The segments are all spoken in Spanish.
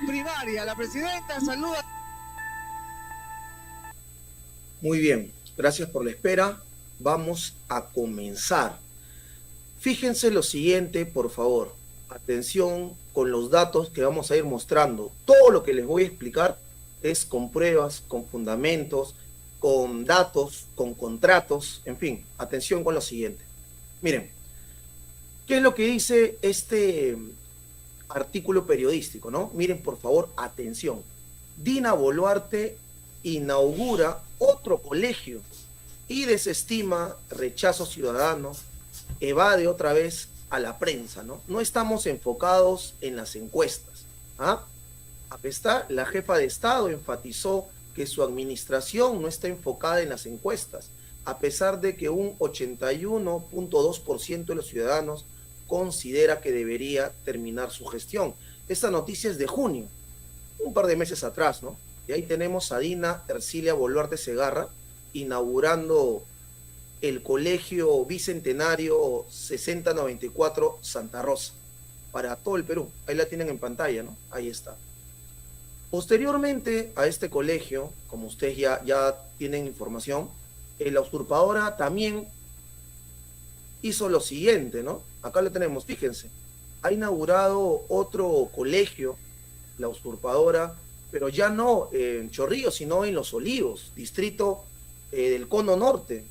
Primaria, la presidenta saluda. Muy bien, gracias por la espera. Vamos a comenzar. Fíjense lo siguiente, por favor. Atención con los datos que vamos a ir mostrando. Todo lo que les voy a explicar es con pruebas, con fundamentos, con datos, con contratos, en fin, atención con lo siguiente. Miren, ¿qué es lo que dice este artículo periodístico, no? Miren, por favor, atención. Dina Boluarte inaugura otro colegio y desestima rechazo ciudadano, evade otra vez a la prensa, ¿no? No estamos enfocados en las encuestas. ¿Ah? A pesar, la jefa de Estado enfatizó que su administración no está enfocada en las encuestas, a pesar de que un 81.2% de los ciudadanos considera que debería terminar su gestión. Esta noticia es de junio, un par de meses atrás, ¿no? Y ahí tenemos a Dina Ercilia Boluarte Segarra inaugurando el Colegio Bicentenario 6094 Santa Rosa para todo el Perú. Ahí la tienen en pantalla, ¿no? Ahí está. Posteriormente a este colegio, como ustedes ya tienen información, la usurpadora también hizo lo siguiente, ¿no? Acá lo tenemos, fíjense. Ha inaugurado otro colegio, la usurpadora, pero ya no en Chorrillos, sino en Los Olivos, distrito del Cono Norte,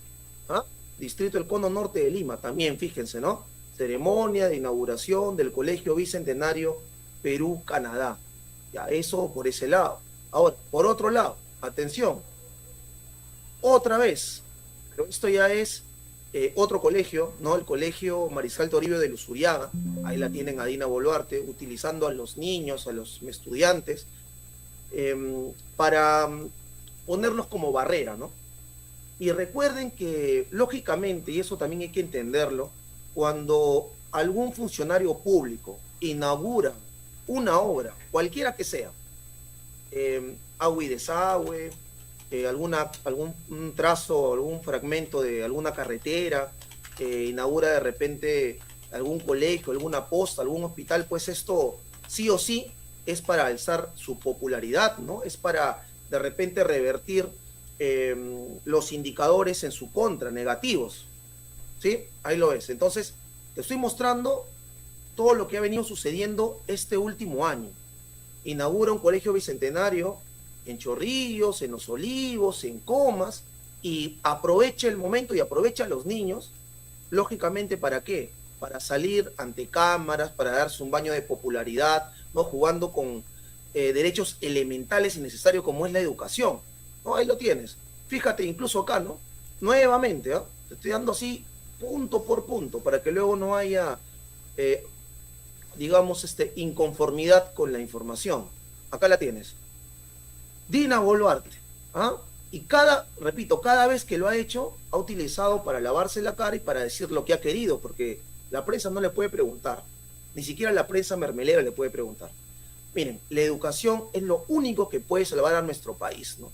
¿ah? Distrito del Cono Norte de Lima, también, fíjense, ¿no? Ceremonia de inauguración del Colegio Bicentenario Perú-Canadá. Ya, eso por ese lado. Ahora, por otro lado, atención, otra vez, pero esto ya es otro colegio, ¿no? El Colegio Mariscal Toribio de Luzuriaga, ahí la tienen a Dina Boluarte, utilizando a los niños, a los estudiantes, para ponerlos como barrera, ¿no? Y recuerden que, lógicamente, y eso también hay que entenderlo, cuando algún funcionario público inaugura una obra, cualquiera que sea, agua y desagüe, algún trazo, algún fragmento de alguna carretera, inaugura de repente algún colegio, alguna posta, algún hospital, pues esto sí o sí es para alzar su popularidad, ¿no? Es para de repente revertir los indicadores en su contra, negativos, ¿sí? Ahí lo ves. Entonces, te estoy mostrando todo lo que ha venido sucediendo este último año. Inaugura un colegio bicentenario en Chorrillos, en Los Olivos, en Comas, y aprovecha el momento y aprovecha a los niños, lógicamente, ¿para qué? Para salir ante cámaras, para darse un baño de popularidad, ¿no? Jugando con derechos elementales y necesarios como es la educación, ¿no? Ahí lo tienes. Fíjate, incluso acá, ¿no? Nuevamente, ¿eh? Te estoy dando así punto por punto, para que luego no haya, digamos, inconformidad con la información. Acá la tienes. Dina Boluarte, ¿ah? Y repito, cada vez que lo ha hecho, ha utilizado para lavarse la cara y para decir lo que ha querido, porque la prensa no le puede preguntar, ni siquiera la prensa mermelera le puede preguntar. Miren, la educación es lo único que puede salvar a nuestro país, ¿no?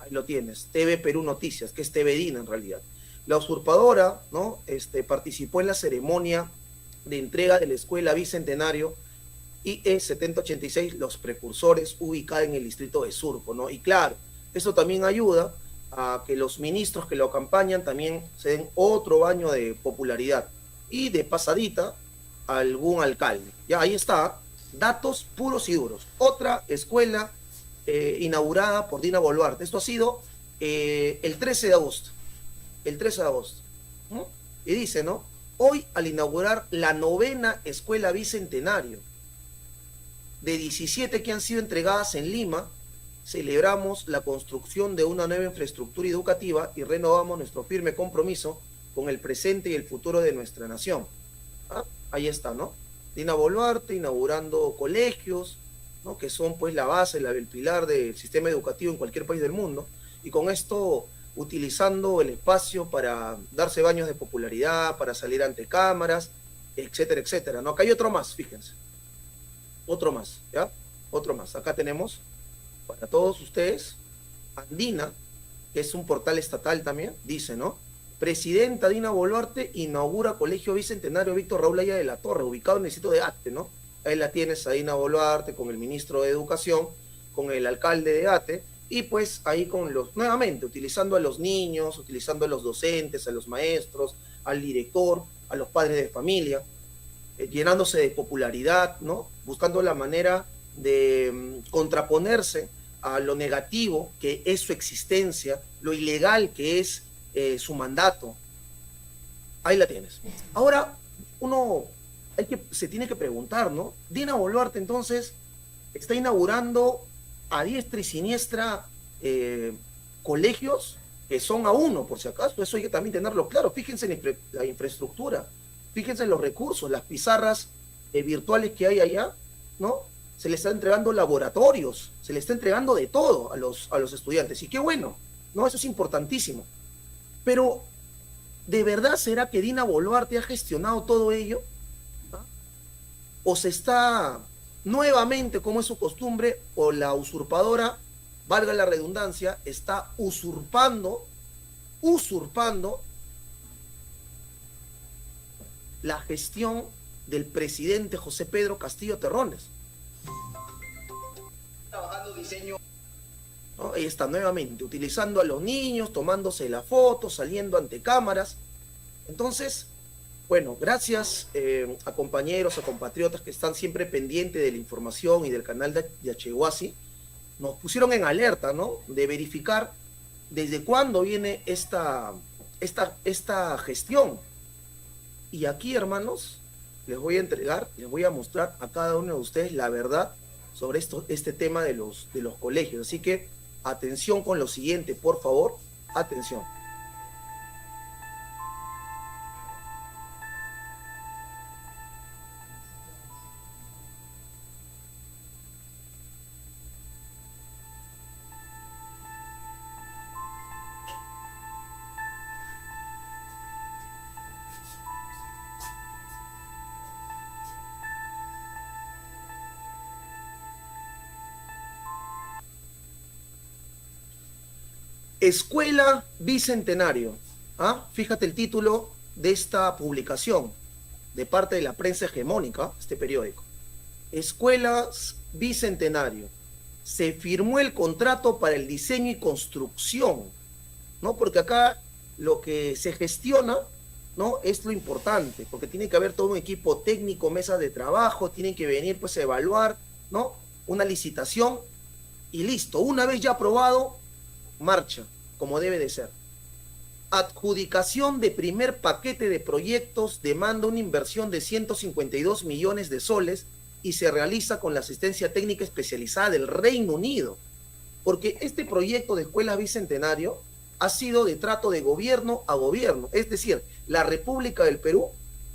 Ahí lo tienes, TV Perú Noticias, que es TV Dina en realidad. La usurpadora, ¿no? Participó en la ceremonia de entrega de la Escuela Bicentenario IE 7086, los precursores, ubicada en el distrito de Surco, ¿no? Y claro, eso también ayuda a que los ministros que lo acompañan también se den otro baño de popularidad. Y de pasadita, algún alcalde. Ya ahí está, datos puros y duros. Otra escuela inaugurada por Dina Boluarte. Esto ha sido el 13 de agosto. El 13 de agosto. ¿No? Y dice, ¿no? Hoy, al inaugurar la 9ª Escuela Bicentenario, de 17 que han sido entregadas en Lima, celebramos la construcción de una nueva infraestructura educativa y renovamos nuestro firme compromiso con el presente y el futuro de nuestra nación. ¿Ah? Ahí está, ¿no? Dina Boluarte inaugurando colegios, ¿no? Que son pues la base, el pilar del sistema educativo en cualquier país del mundo, y con esto utilizando el espacio para darse baños de popularidad, para salir ante cámaras, etcétera, etcétera, ¿no? Acá hay otro más, fíjense. Otro más, ¿ya? Otro más. Acá tenemos, para todos ustedes, Andina, que es un portal estatal también, dice, ¿no? Presidenta Dina Boluarte inaugura Colegio Bicentenario Víctor Raúl Aya de la Torre, ubicado en el sitio de Acte, ¿no? ahí la tienes a Dina Boluarte, con el ministro de Educación, con el alcalde de Ate, y pues ahí nuevamente, utilizando a los niños, utilizando a los docentes, a los maestros, al director, a los padres de familia, llenándose de popularidad, ¿no? Buscando la manera de contraponerse a lo negativo que es su existencia, lo ilegal que es su mandato. Ahí la tienes. Ahora, se tiene que preguntar, ¿no? Dina Boluarte, entonces, está inaugurando a diestra y siniestra colegios que son a uno, por si acaso. Eso hay que también tenerlo claro. Fíjense en la infraestructura, fíjense en los recursos, las pizarras virtuales que hay allá, ¿no? Se les está entregando laboratorios, se les está entregando de todo a los estudiantes. Y qué bueno, ¿no? Eso es importantísimo. Pero, ¿de verdad será que Dina Boluarte ha gestionado todo ello? ¿Ah? ¿O se está nuevamente, como es su costumbre, o la usurpadora, valga la redundancia, está usurpando la gestión del presidente José Pedro Castillo Terrones? Trabajando diseño, ¿no? Ahí está nuevamente, utilizando a los niños, tomándose la foto, saliendo ante cámaras. Entonces, bueno, gracias a compañeros, a compatriotas que están siempre pendientes de la información y del canal de Yachehuasi. Nos pusieron en alerta, ¿no? De verificar desde cuándo viene esta gestión. Y aquí, hermanos, les voy a mostrar a cada uno de ustedes la verdad sobre este tema de los colegios. Así que, atención con lo siguiente, por favor, atención. Escuela Bicentenario. ¿Ah? Fíjate el título de esta publicación de parte de la prensa hegemónica, este periódico. Escuelas Bicentenario. Se firmó el contrato para el diseño y construcción, ¿no? Porque acá lo que se gestiona, ¿no? Es lo importante, porque tiene que haber todo un equipo técnico, mesas de trabajo, tienen que venir pues a evaluar, ¿no? Una licitación y listo. Una vez ya aprobado, marcha, como debe de ser. Adjudicación de primer paquete de proyectos demanda una inversión de 152 millones de soles y se realiza con la asistencia técnica especializada del Reino Unido, porque este proyecto de Escuela Bicentenario ha sido de trato de gobierno a gobierno, es decir, la República del Perú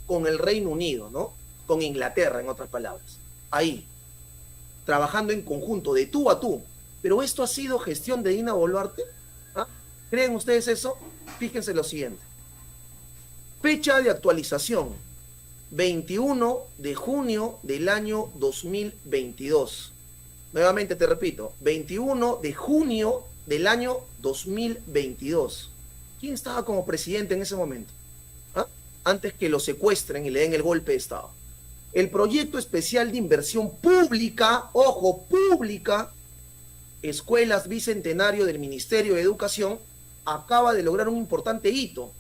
con el Reino Unido, ¿no? Con Inglaterra, en otras palabras. Ahí, trabajando en conjunto, de tú a tú. Pero esto ha sido gestión de Dina Boluarte. ¿Ah? ¿Creen ustedes eso? Fíjense lo siguiente. Fecha de actualización, 21 de junio del año 2022. Nuevamente te repito, 21 de junio del año 2022. ¿Quién estaba como presidente en ese momento? ¿Ah? Antes que lo secuestren y le den el golpe de Estado. El proyecto especial de inversión pública, ojo, pública, Escuelas Bicentenario del Ministerio de Educación, acaba de lograr un importante hito.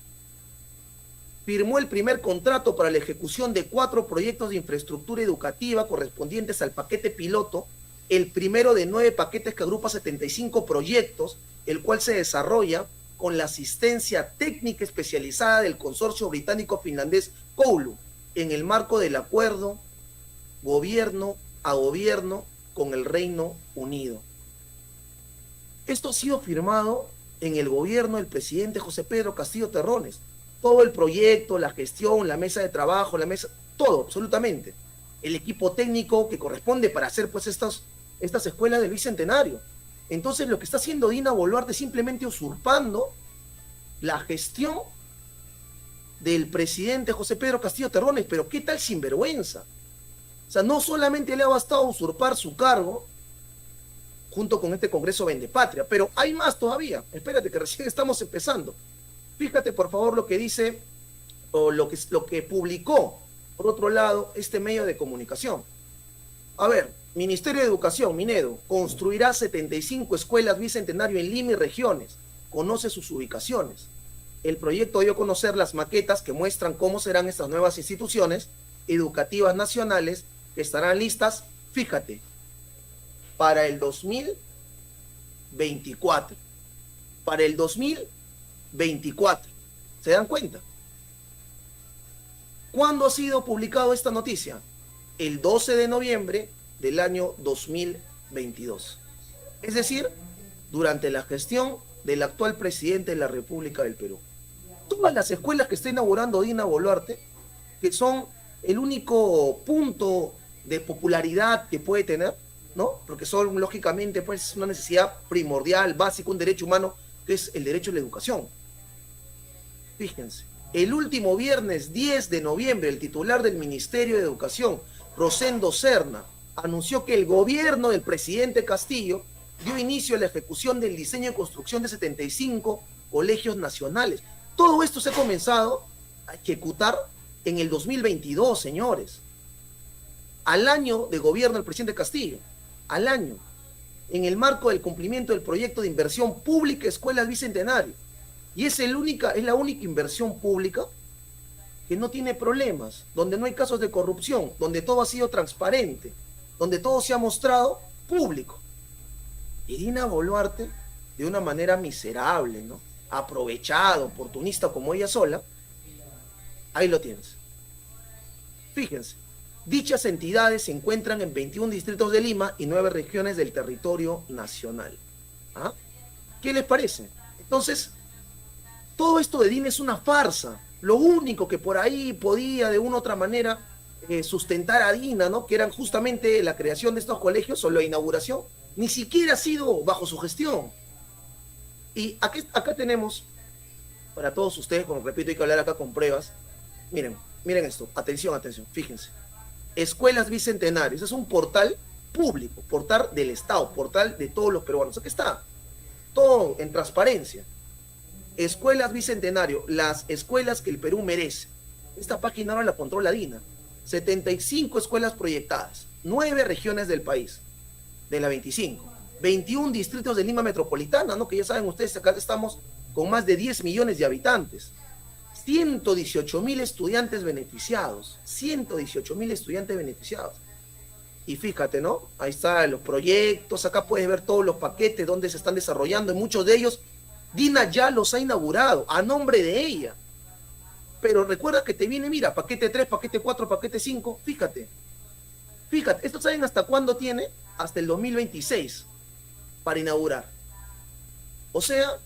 Firmó el primer contrato para la ejecución de 4 proyectos de infraestructura educativa correspondientes al paquete piloto, el primero de 9 paquetes que agrupa 75 proyectos, el cual se desarrolla con la asistencia técnica especializada del consorcio británico-finlandés Koulu, en el marco del acuerdo gobierno a gobierno con el Reino Unido. Esto ha sido firmado en el gobierno del presidente José Pedro Castillo Terrones. Todo el proyecto, la gestión, la mesa de trabajo, todo, absolutamente. El equipo técnico que corresponde para hacer pues estas escuelas del Bicentenario. Entonces lo que está haciendo Dina Boluarte es simplemente usurpando la gestión del presidente José Pedro Castillo Terrones. Pero qué tal sinvergüenza. O sea, no solamente le ha bastado usurpar su cargo junto con este Congreso Vendepatria, pero hay más todavía. Espérate, que recién estamos empezando. Fíjate, por favor, lo que dice, o lo que publicó, por otro lado, este medio de comunicación. A ver, Ministerio de Educación, Minedo, construirá 75 escuelas bicentenario en Lima y regiones. Conoce sus ubicaciones. El proyecto dio a conocer las maquetas que muestran cómo serán estas nuevas instituciones educativas nacionales que estarán listas, fíjate, para el 2024. Para el 2024. ¿Se dan cuenta? ¿Cuándo ha sido publicado esta noticia? El 12 de noviembre del año 2022. Es decir, durante la gestión del actual presidente de la República del Perú. Todas las escuelas que está inaugurando Dina Boluarte, que son el único punto de popularidad que puede tener, ¿no? Porque son, lógicamente, pues, una necesidad primordial, básica, un derecho humano, que es el derecho a la educación. Fíjense, el último viernes 10 de noviembre, el titular del Ministerio de Educación, Rosendo Serna, anunció que el gobierno del presidente Castillo dio inicio a la ejecución del diseño y construcción de 75 colegios nacionales. Todo esto se ha comenzado a ejecutar en el 2022, señores. Al año de gobierno del presidente Castillo. Al año. En el marco del cumplimiento del proyecto de inversión pública Escuelas Bicentenario. Y es la única inversión pública que no tiene problemas, donde no hay casos de corrupción, donde todo ha sido transparente, donde todo se ha mostrado público. Y Dina Boluarte, de una manera miserable, ¿no? Aprovechada, oportunista como ella sola, ahí lo tienes. Fíjense, dichas entidades se encuentran en 21 distritos de Lima y 9 regiones del territorio nacional. ¿Ah? ¿Qué les parece? Entonces, todo esto de Dina es una farsa. Lo único que por ahí podía de una u otra manera sustentar a Dina, ¿no? Que eran justamente la creación de estos colegios o la inauguración, ni siquiera ha sido bajo su gestión. Y acá tenemos, para todos ustedes, como repito, hay que hablar acá con pruebas. Miren esto, atención, fíjense. Escuelas Bicentenarios, es un portal público, portal del Estado, portal de todos los peruanos. Aquí está, todo en transparencia. Escuelas Bicentenario, las escuelas que el Perú merece. Esta página ahora la controla Dina. 75 escuelas proyectadas, 9 regiones del país, de la 25. 21 distritos de Lima metropolitana, ¿no? Que ya saben ustedes, acá estamos con más de 10 millones de habitantes. 118,000 estudiantes beneficiados. 118,000 estudiantes beneficiados. Y fíjate, ¿no? Ahí están los proyectos, acá puedes ver todos los paquetes donde se están desarrollando, y muchos de ellos Dina ya los ha inaugurado a nombre de ella. Pero recuerda que te viene, mira, paquete 3, paquete 4, paquete 5, fíjate. Fíjate, ¿esto saben hasta cuándo tiene? Hasta el 2026 para inaugurar. O sea,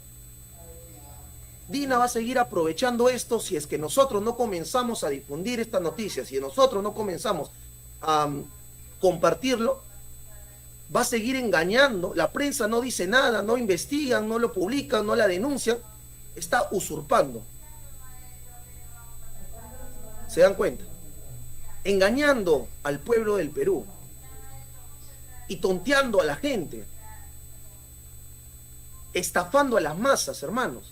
Dina va a seguir aprovechando esto si es que nosotros no comenzamos a difundir esta noticia, si nosotros no comenzamos a compartirlo, va a seguir engañando. La prensa no dice nada, no investigan, no lo publican, no la denuncian, está usurpando. ¿Se dan cuenta? Engañando al pueblo del Perú y tonteando a la gente, estafando a las masas, hermanos.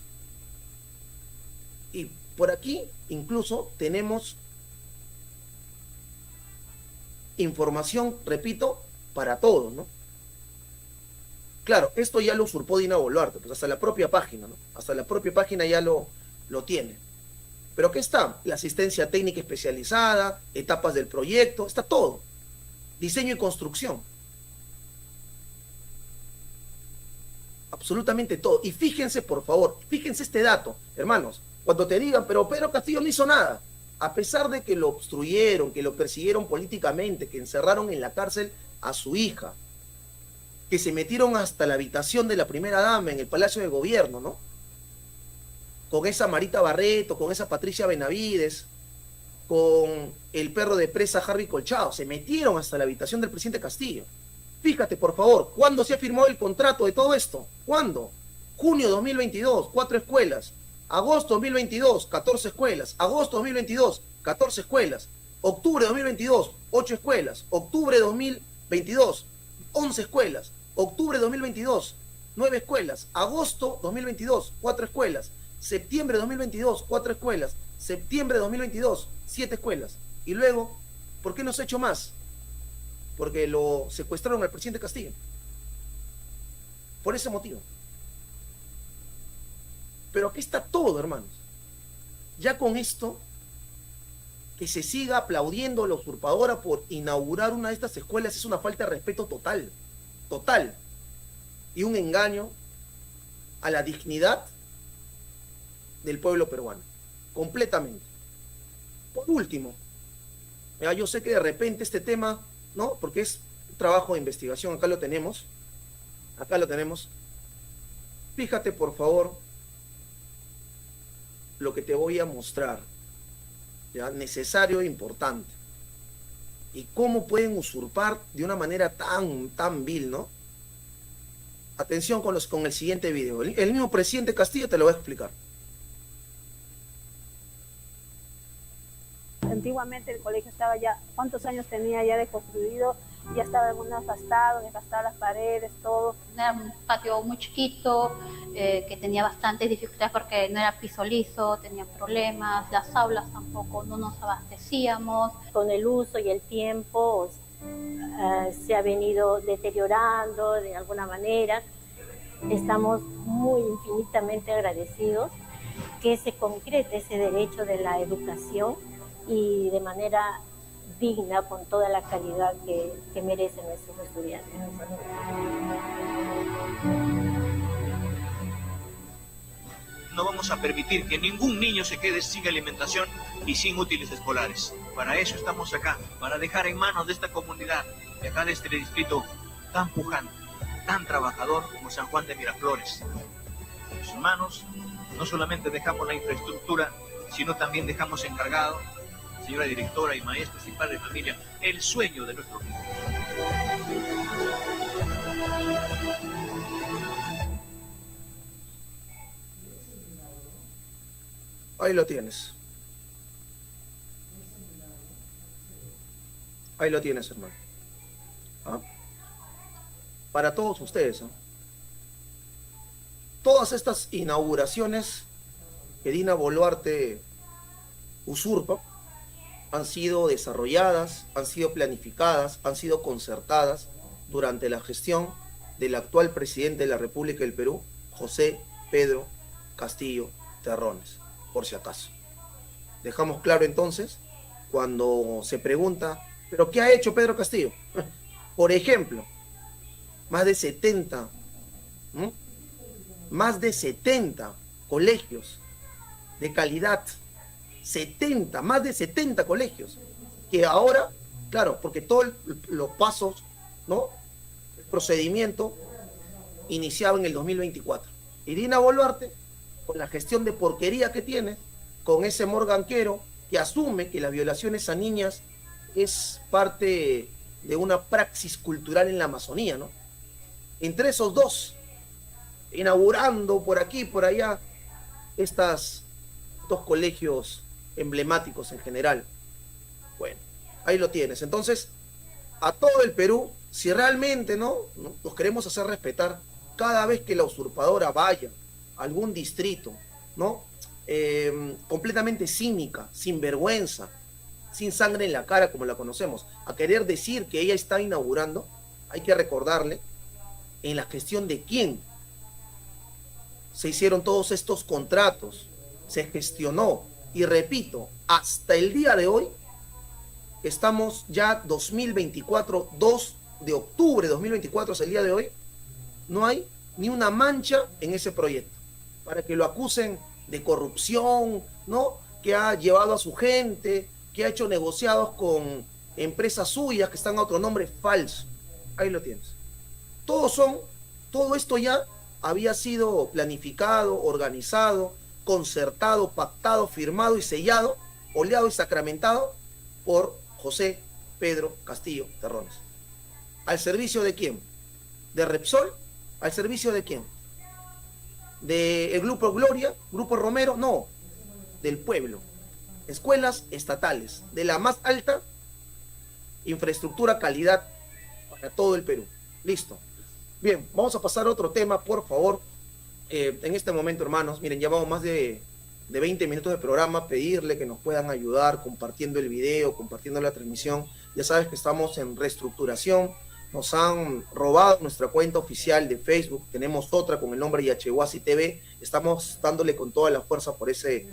Y por aquí incluso tenemos información, repito, para todos, ¿no? Claro, esto ya lo usurpó Dina Boluarte, pues hasta la propia página, ¿no? Hasta la propia página ya lo tiene. Pero ¿qué está? La asistencia técnica especializada, etapas del proyecto, está todo. Diseño y construcción. Absolutamente todo. Y fíjense, por favor, fíjense este dato, hermanos. Cuando te digan, pero Pedro Castillo no hizo nada, a pesar de que lo obstruyeron, que lo persiguieron políticamente, que encerraron en la cárcel a su hija, que se metieron hasta la habitación de la primera dama en el Palacio de Gobierno, ¿no? Con esa Marita Barreto, con esa Patricia Benavides, con el perro de presa Harvey Colchado, se metieron hasta la habitación del presidente Castillo. Fíjate, por favor, ¿cuándo se ha firmado el contrato de todo esto? ¿Cuándo? Junio 2022, 4 escuelas. Agosto 2022, 14 escuelas. Agosto 2022, 14 escuelas. Octubre 2022, 8 escuelas. Octubre 2022, 11 escuelas. Octubre 2022, 9 escuelas. Agosto 2022, 4 escuelas. Septiembre 2022, 4 escuelas. Septiembre 2022, 7 escuelas. Y luego, ¿por qué no se ha hecho más? porque lo secuestraron al presidente Castillo. Por ese motivo. Pero aquí está todo, hermanos. Ya con esto, que se siga aplaudiendo a la usurpadora por inaugurar una de estas escuelas es una falta de respeto total, total, y un engaño a la dignidad del pueblo peruano, completamente. Por último, yo sé que de repente este tema, ¿no? Porque es un trabajo de investigación, acá lo tenemos, fíjate por favor lo que te voy a mostrar, ¿ya? Necesario e importante, y cómo pueden usurpar de una manera tan vil, ¿no? Atención con el siguiente video. El mismo presidente Castillo te lo va a explicar. Antiguamente el colegio estaba ya, ¿cuántos años tenía ya de construido? Ya estaba algunas gastadas las paredes, todo. Era un patio muy chiquito, que tenía bastantes dificultades porque no era piso liso, tenía problemas, las aulas tampoco no nos abastecíamos. Con el uso y el tiempo se ha venido deteriorando de alguna manera. Estamos muy infinitamente agradecidos que se concrete ese derecho de la educación y de manera digna, con toda la calidad que merecen nuestros estudiantes. No vamos a permitir que ningún niño se quede sin alimentación y sin útiles escolares. Para eso estamos acá, para dejar en manos de esta comunidad, de acá de este distrito tan pujante, tan trabajador como San Juan de Miraflores. En sus manos no solamente dejamos la infraestructura, sino también dejamos encargado, señora directora y maestros y padres de familia, el sueño de nuestros niños. Ahí lo tienes. Ahí lo tienes, hermano. ¿Ah? Para todos ustedes, ¿eh? Todas estas inauguraciones que Dina Boluarte usurpa han sido desarrolladas, han sido planificadas, han sido concertadas durante la gestión del actual presidente de la República del Perú, José Pedro Castillo Terrones, por si acaso. Dejamos claro entonces, cuando se pregunta, ¿pero qué ha hecho Pedro Castillo? Por ejemplo, más de 70 colegios de calidad, más de 70 colegios, que ahora, claro, porque todos los pasos, ¿no? El procedimiento iniciaba en el 2024. Y Dina Boluarte, con la gestión de porquería que tiene, con ese morganquero que asume que las violaciones a niñas es parte de una praxis cultural en la Amazonía, ¿no? Entre esos dos, inaugurando por aquí y por allá estos colegios emblemáticos en general. Bueno, ahí lo tienes. Entonces, a todo el Perú, si realmente no nos queremos hacer respetar, cada vez que la usurpadora vaya a algún distrito, ¿no? Completamente cínica, sin vergüenza, sin sangre en la cara como la conocemos, a querer decir que ella está inaugurando, hay que recordarle en la gestión de quién se hicieron todos estos contratos, se gestionó. Y repito, hasta el día de hoy, estamos ya 2024, 2 de octubre de 2024, hasta el día de hoy, no hay ni una mancha en ese proyecto, para que lo acusen de corrupción, ¿no? Que ha llevado a su gente, que ha hecho negociados con empresas suyas que están a otro nombre falso. Ahí lo tienes. Todo esto ya había sido planificado, organizado, concertado, pactado, firmado y sellado, oleado y sacramentado por José Pedro Castillo Terrones. ¿Al servicio de quién? ¿De Repsol? ¿Al servicio de quién? ¿Del Grupo Gloria? ¿Grupo Romero? No, del pueblo. Escuelas estatales, de la más alta infraestructura, calidad para todo el Perú. Listo. Bien, vamos a pasar a otro tema, por favor. En este momento, hermanos, miren, llevamos más de de 20 minutos de programa, pedirle que nos puedan ayudar compartiendo el video, compartiendo la transmisión. Ya sabes que estamos en reestructuración, nos han robado nuestra cuenta oficial de Facebook, tenemos otra con el nombre Yachehuasi TV, estamos dándole con toda la fuerza por ese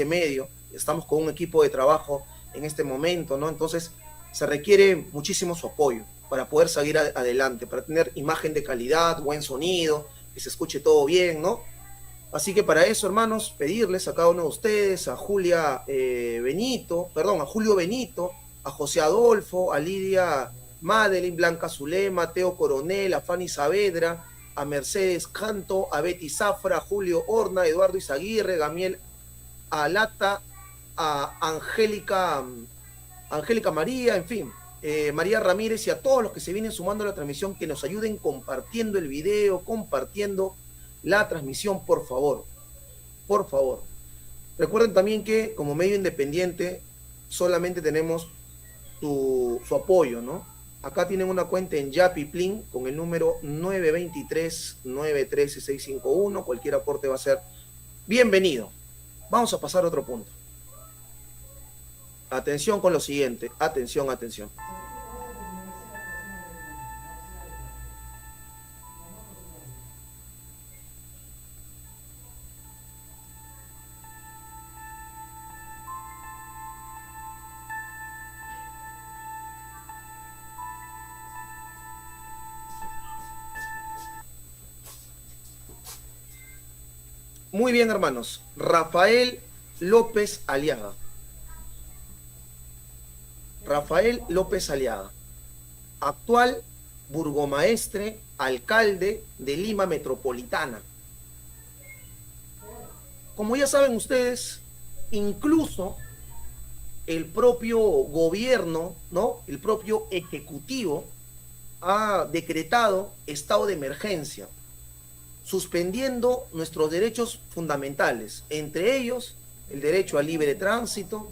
medio, estamos con un equipo de trabajo en este momento, ¿no? Entonces se requiere muchísimo su apoyo para poder seguir adelante, para tener imagen de calidad, buen sonido, que se escuche todo bien, ¿no? Así que para eso, hermanos, pedirles a cada uno de ustedes, a Julio Benito, a José Adolfo, a Lidia Madeline, Blanca Zulema, Teo Coronel, a Fanny Saavedra, a Mercedes Canto, a Betty Zafra, a Julio Horna, Eduardo Izaguirre, Gamiel Alata, a Angélica María, en fin, María Ramírez, y a todos los que se vienen sumando a la transmisión, que nos ayuden compartiendo el video, compartiendo la transmisión, por favor. Por favor. Recuerden también que como medio independiente solamente tenemos su apoyo, ¿no? Acá tienen una cuenta en Yapi Plin con el número 923-913-651. Cualquier aporte va a ser bienvenido. Vamos a pasar a otro punto. Atención con lo siguiente. Atención, atención. Muy bien, hermanos. Rafael López Aliaga. Rafael López Aliaga, actual burgomaestre, alcalde de Lima Metropolitana. Como ya saben ustedes, incluso el propio gobierno, ¿no? El propio ejecutivo ha decretado estado de emergencia, suspendiendo nuestros derechos fundamentales, entre ellos el derecho al libre tránsito,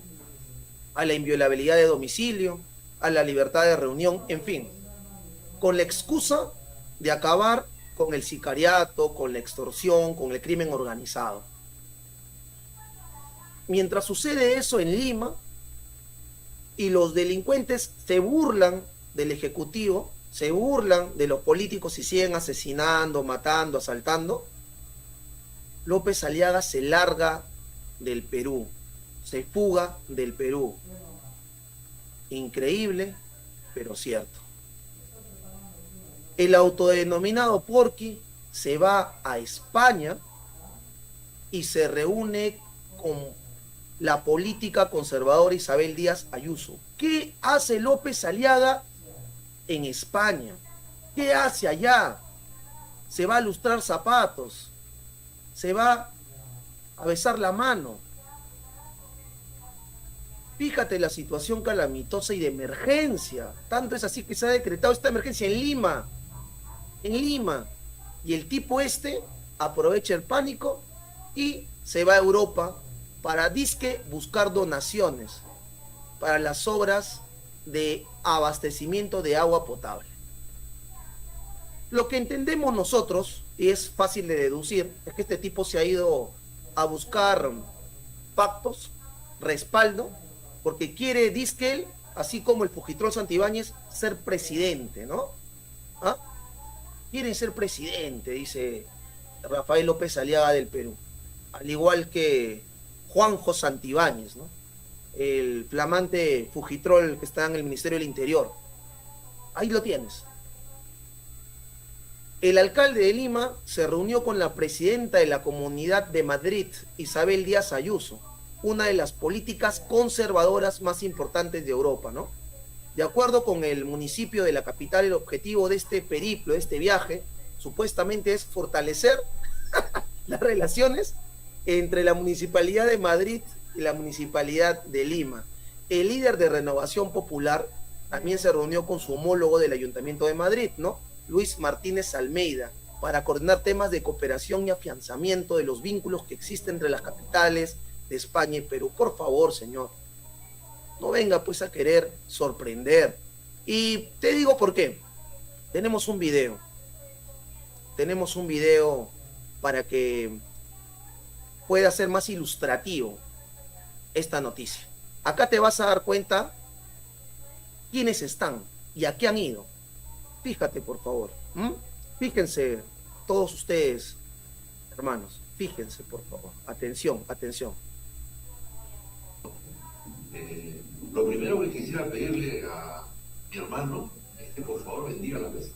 a la inviolabilidad de domicilio, a la libertad de reunión, en fin, con la excusa de acabar con el sicariato, con la extorsión, con el crimen organizado. Mientras sucede eso en Lima y los delincuentes se burlan del Ejecutivo, se burlan de los políticos y siguen asesinando, matando, asaltando, López Aliaga se larga del Perú, se fuga del Perú. Increíble, pero cierto. El autodenominado Porky se va a España y se reúne con la política conservadora Isabel Díaz Ayuso. ¿Qué hace López Aliaga en España? ¿Qué hace allá? Se va a lustrar zapatos, se va a besar la mano. Fíjate la situación calamitosa y de emergencia. Tanto es así que se ha decretado esta emergencia en Lima. En Lima. Y el tipo aprovecha el pánico y se va a Europa para disque buscar donaciones para las obras de abastecimiento de agua potable. Lo que entendemos nosotros, y es fácil de deducir, es que este tipo se ha ido a buscar pactos, respaldo, porque quiere, dice él, así como el Fujitrol Santibáñez, ser presidente, ¿no? ¿Ah? Quieren ser presidente, dice Rafael López Aliaga del Perú. Al igual que Juanjo Santibáñez, ¿no? El flamante Fujitrol que está en el Ministerio del Interior. Ahí lo tienes. El alcalde de Lima se reunió con la presidenta de la Comunidad de Madrid, Isabel Díaz Ayuso, una de las políticas conservadoras más importantes de Europa, ¿no? De acuerdo con el municipio de la capital, el objetivo de este periplo, de este viaje, supuestamente es fortalecer las relaciones entre la Municipalidad de Madrid y la Municipalidad de Lima. El líder de Renovación Popular también se reunió con su homólogo del Ayuntamiento de Madrid, ¿no? Luis Martínez Almeida, para coordinar temas de cooperación y afianzamiento de los vínculos que existen entre las capitales de España y Perú. Por favor, señor, no venga pues a querer sorprender. Y te digo por qué. Tenemos un video. Tenemos un video para que pueda ser más ilustrativo esta noticia. Acá te vas a dar cuenta quiénes están y a qué han ido. Fíjate, por favor. Fíjense, todos ustedes, hermanos, fíjense, por favor. Atención, atención. Lo primero que quisiera pedirle a mi hermano es que por favor bendiga la mesa.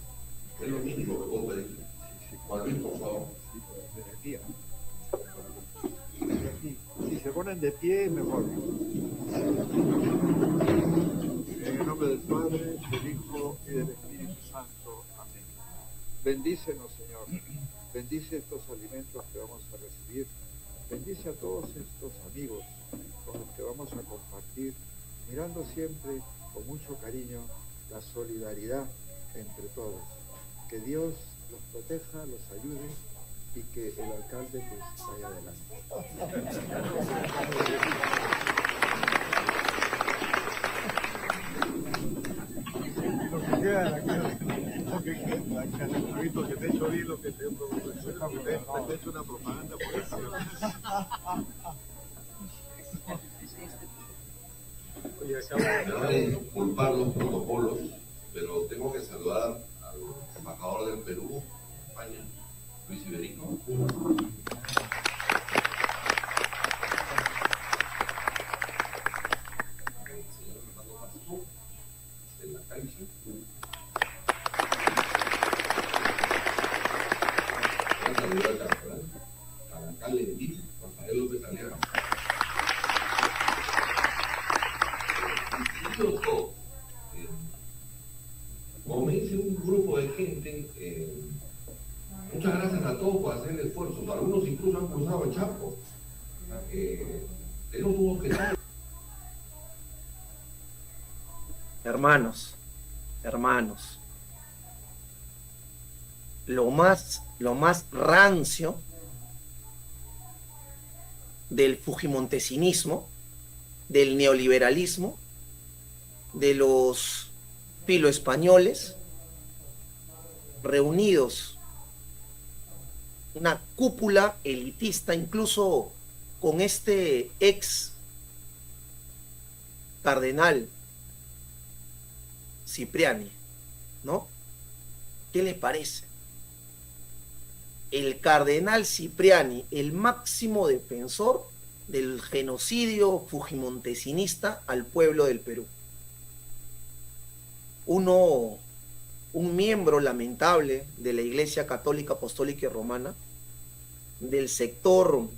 Es lo mínimo que puedo pedirle. Juan Luis, por favor. Si se ponen de pie, mejor. En el nombre del Padre, del Hijo y del Espíritu Santo. Amén. Bendícenos, Señor. Bendice estos alimentos que vamos a recibir. Bendice a todos estos amigos con los que vamos a compartir, mirando siempre con mucho cariño la solidaridad entre todos. Que Dios los proteja, los ayude y que el alcalde pues vaya adelante. Lo que queda, que te he hecho oír, lo que te he hecho una propaganda por eso. Acabo de disculpar los protocolos, pero tengo que saludar al embajador del Perú, España, Luis Iberico. El señor Fernando Marzo, de la Caixa. Voy a saludar al Caracal Lendí, Rafael López Aliaga. Como me dice un grupo de gente, muchas gracias a todos por hacer el esfuerzo. Algunos incluso han cruzado el Chaco. Tenemos un objetivo. Hermanos, lo más rancio del fujimontesinismo, del neoliberalismo, de los filoespañoles reunidos, una cúpula elitista, incluso con este ex cardenal Cipriani, ¿no? ¿Qué le parece? El cardenal Cipriani, el máximo defensor del genocidio fujimontesinista al pueblo del Perú. Un miembro lamentable de la Iglesia Católica, Apostólica y Romana, del sector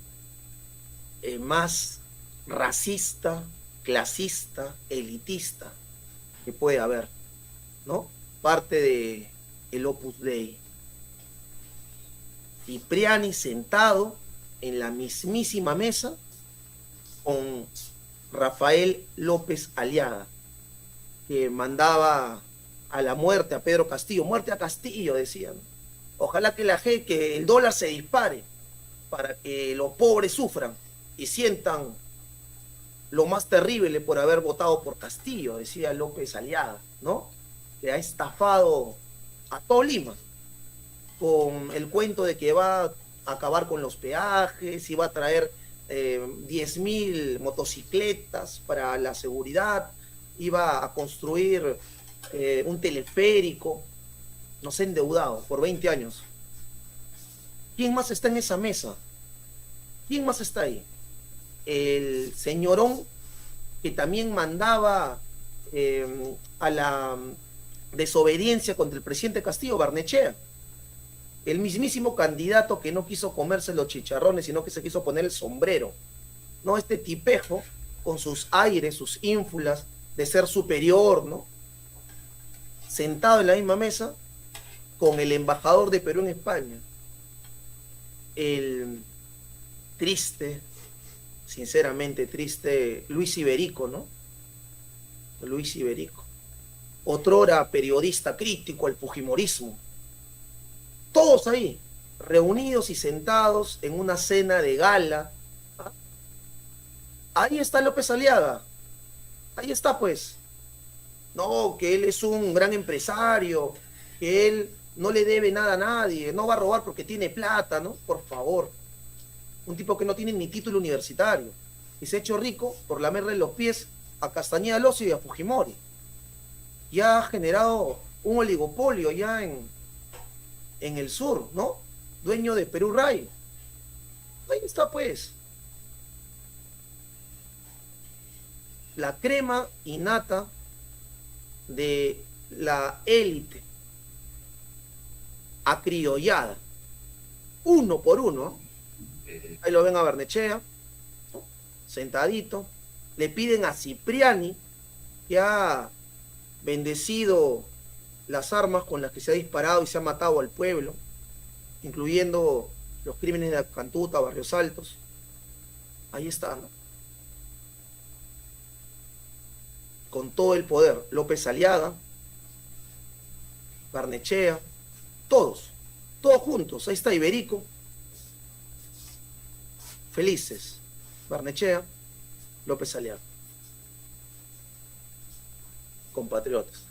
más racista, clasista, elitista que puede haber, ¿no? Parte de el Opus Dei. Cipriani sentado en la mismísima mesa con Rafael López Aliaga, que mandaba a la muerte a Pedro Castillo. Muerte a Castillo, decían. Ojalá que que el dólar se dispare para que los pobres sufran y sientan lo más terrible por haber votado por Castillo, decía López Aliaga, ¿no? Que ha estafado a todo Lima con el cuento de que va a acabar con los peajes y va a traer 10.000 motocicletas para la seguridad, iba a construir un teleférico. Nos ha endeudado por 20 años. ¿Quién más está en esa mesa? ¿Quién más está ahí? El señorón que también mandaba a la desobediencia contra el presidente Castillo, Barnechea, el mismísimo candidato que no quiso comerse los chicharrones, sino que se quiso poner el sombrero, ¿no? Este tipejo con sus aires, sus ínfulas de ser superior, ¿no? Sentado en la misma mesa con el embajador de Perú en España, el triste, sinceramente triste, Luis Iberico, ¿no? Luis Iberico, otrora periodista crítico al fujimorismo. Todos ahí, reunidos y sentados en una cena de gala. Ahí está López Aliaga. Ahí está, pues. No, que él es un gran empresario, que él no le debe nada a nadie, no va a robar porque tiene plata, ¿no? Por favor. un tipo que no tiene ni título universitario, y se ha hecho rico por lamerle los pies a Castañeda Alonso y a Fujimori. Ya ha generado un oligopolio ya en el sur, ¿no? Dueño de Perú Rail. Ahí está, pues. La crema innata de la élite acriollada, uno por uno. Ahí lo ven a Barnechea, ¿no? Sentadito. Le piden a Cipriani, que ha bendecido las armas con las que se ha disparado y se ha matado al pueblo, incluyendo los crímenes de Cantuta, Barrios Altos. Ahí está, ¿no? Con todo el poder. López Aliaga, Barnechea, todos juntos. Ahí está Iberico, felices. Barnechea, López Aliaga, compatriotas.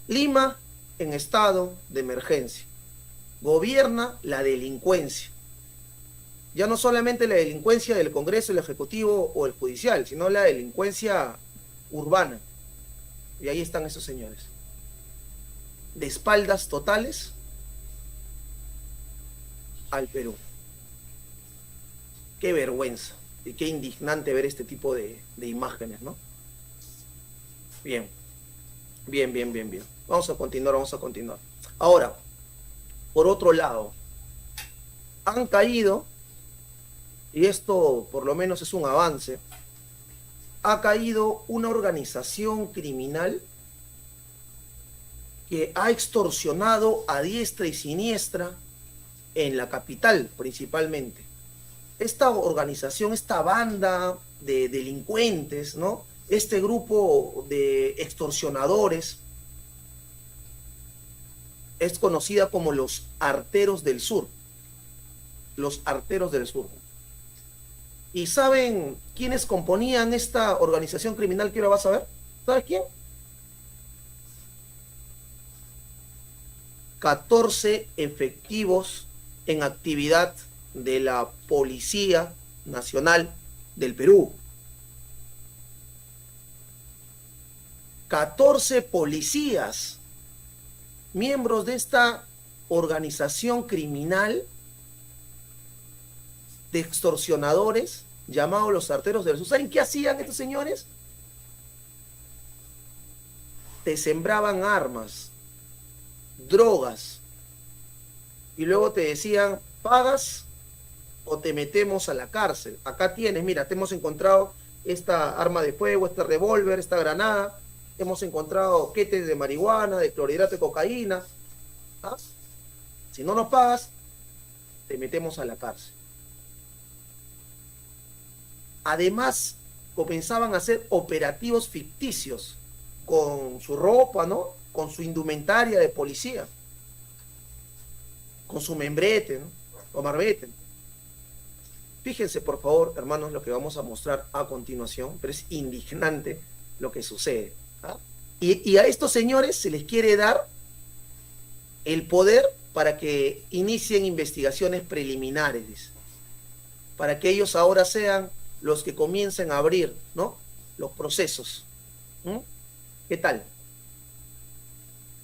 Lima en estado de emergencia. Gobierna la delincuencia. Ya no solamente la delincuencia del Congreso, el Ejecutivo o el Judicial, sino la delincuencia urbana. Y ahí están esos señores. De espaldas totales al Perú. Qué vergüenza y qué indignante ver este tipo de imágenes, ¿no? Bien. Vamos a continuar. Ahora, por otro lado, han caído, y esto por lo menos es un avance, ha caído una organización criminal que ha extorsionado a diestra y siniestra en la capital principalmente. Esta organización, esta banda de delincuentes, ¿no? Este grupo de extorsionadores es conocida como los Arteros del Sur. Los Arteros del Sur. ¿Y saben quiénes componían esta organización criminal que ahora vas a ver? ¿Sabes quién? 14 efectivos en actividad de la Policía Nacional del Perú. 14 policías, miembros de esta organización criminal de extorsionadores llamados los Arteros del Sur. ¿Saben qué hacían estos señores? Te sembraban armas, drogas, y luego te decían, pagas o te metemos a la cárcel. Acá tienes, mira, te hemos encontrado esta arma de fuego, este revólver, esta granada, hemos encontrado quetes de marihuana, de clorhidrato de cocaína. ¿Ah? Si no nos pagas, te metemos a la cárcel. Además, comenzaban a hacer operativos ficticios con su ropa, ¿no? Con su indumentaria de policía, con su membrete, ¿no? O marbete. Fíjense, por favor, hermanos, lo que vamos a mostrar a continuación, pero es indignante lo que sucede. ¿Ah? Y a estos señores se les quiere dar el poder para que inicien investigaciones preliminares, para que ellos ahora sean los que comiencen a abrir, ¿no? Los procesos. ¿Qué tal?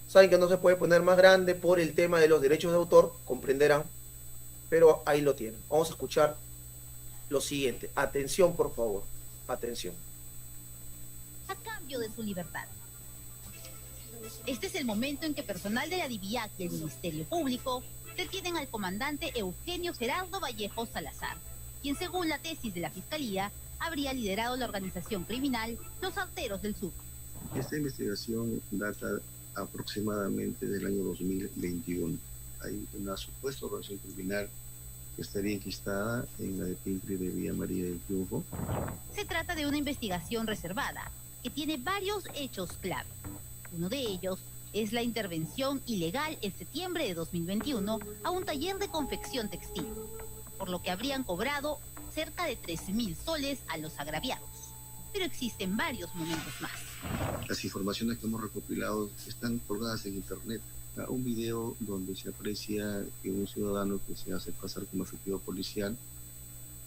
Saben que no se puede poner más grande por el tema de los derechos de autor, comprenderán, pero ahí lo tienen. Vamos a escuchar lo siguiente. Atención, por favor. Atención. A cambio de su libertad. Este es el momento en que personal de la DIVIAC y el Ministerio Público detienen al comandante Eugenio Gerardo Vallejo Salazar, quien según la tesis de la Fiscalía habría liderado la organización criminal Los Arteros del Sur. Esta investigación data aproximadamente del año 2021. Hay una supuesta organización criminal que estaría enquistada en la de Pinkri de Villa María del Triunfo. Se trata de una investigación reservada que tiene varios hechos clave. Uno de ellos es la intervención ilegal en septiembre de 2021 a un taller de confección textil, por lo que habrían cobrado cerca de 13.000 soles a los agraviados. Pero existen varios momentos más. Las informaciones que hemos recopilado están colgadas en internet un video donde se aprecia que un ciudadano que se hace pasar como efectivo policial,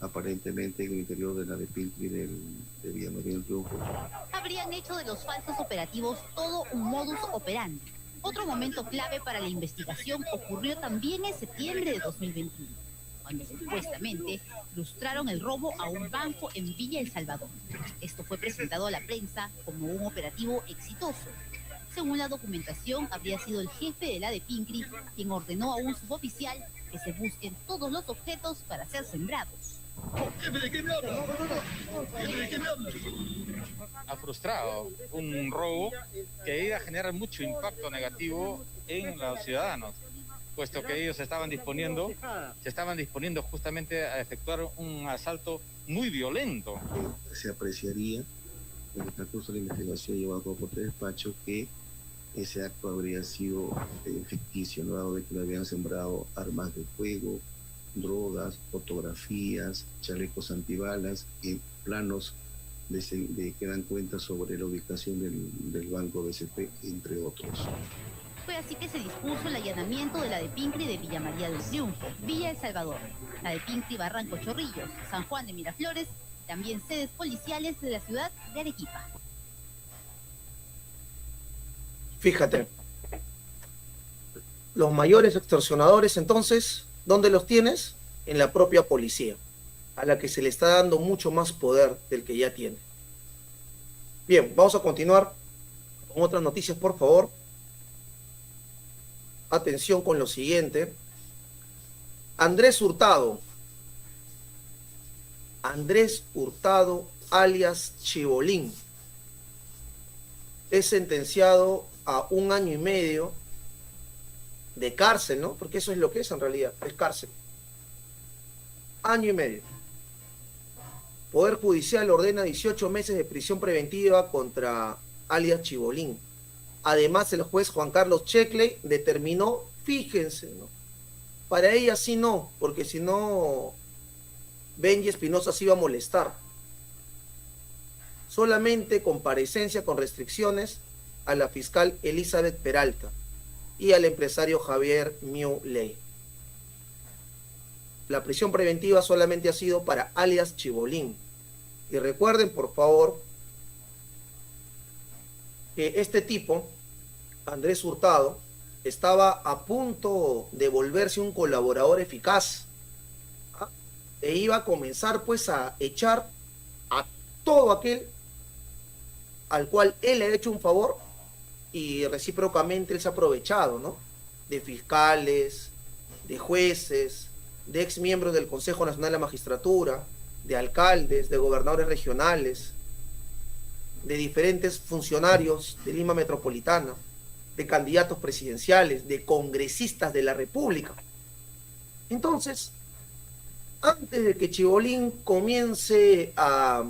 aparentemente en el interior de la de Piltri de Villa María del Triunfo, habrían hecho de los falsos operativos todo un modus operandi. Otro momento clave para la investigación ocurrió también en septiembre de 2021, cuando supuestamente frustraron el robo a un banco en Villa El Salvador. Esto fue presentado a la prensa como un operativo exitoso. Según la documentación, habría sido el jefe de la de Pincri quien ordenó a un suboficial que se busquen todos los objetos para ser sembrados. Ha frustrado un robo que iba a generar mucho impacto negativo en los ciudadanos, puesto que ellos se estaban disponiendo justamente a efectuar un asalto muy violento. Se apreciaría en el transcurso de la investigación llevado a cabo por el despacho que ese acto habría sido ficticio, ¿no? Dado de que le habían sembrado armas de fuego, drogas, fotografías, chalecos antibalas y planos que dan cuenta sobre la ubicación del Banco BCP, entre otros. Fue así que se dispuso el allanamiento de la de Pincri de Villa María del Triunfo, Villa El Salvador, la de Pincri Barranco Chorrillos, San Juan de Miraflores, también sedes policiales de la ciudad de Arequipa. Fíjate, los mayores extorsionadores entonces, ¿dónde los tienes? En la propia policía, a la que se le está dando mucho más poder del que ya tiene. Bien, vamos a continuar con otras noticias, por favor. Atención con lo siguiente. Andrés Hurtado, alias Chibolín, es sentenciado a 1 año y medio de cárcel, ¿no? Porque eso es lo que es en realidad, es cárcel. 1 año y medio. Poder Judicial ordena 18 meses de prisión preventiva contra alias Chibolín. Además, el juez Juan Carlos Checley determinó, fíjense, ¿no? Para ella sí no, porque si no, Benji Espinosa se iba a molestar. Solamente comparecencia con restricciones a la fiscal Elizabeth Peralta y al empresario Javier Miu Ley. La prisión preventiva solamente ha sido para alias Chibolín. Y recuerden, por favor, que este tipo, Andrés Hurtado, estaba a punto de volverse un colaborador eficaz, ¿ah? E iba a comenzar pues a echar a todo aquel al cual él le ha hecho un favor y recíprocamente él se ha aprovechado, ¿no? De fiscales, de jueces, de ex miembros del Consejo Nacional de la Magistratura, de alcaldes, de gobernadores regionales, de diferentes funcionarios de Lima Metropolitana, de candidatos presidenciales, de congresistas de la República. Entonces, antes de que Chibolín comience a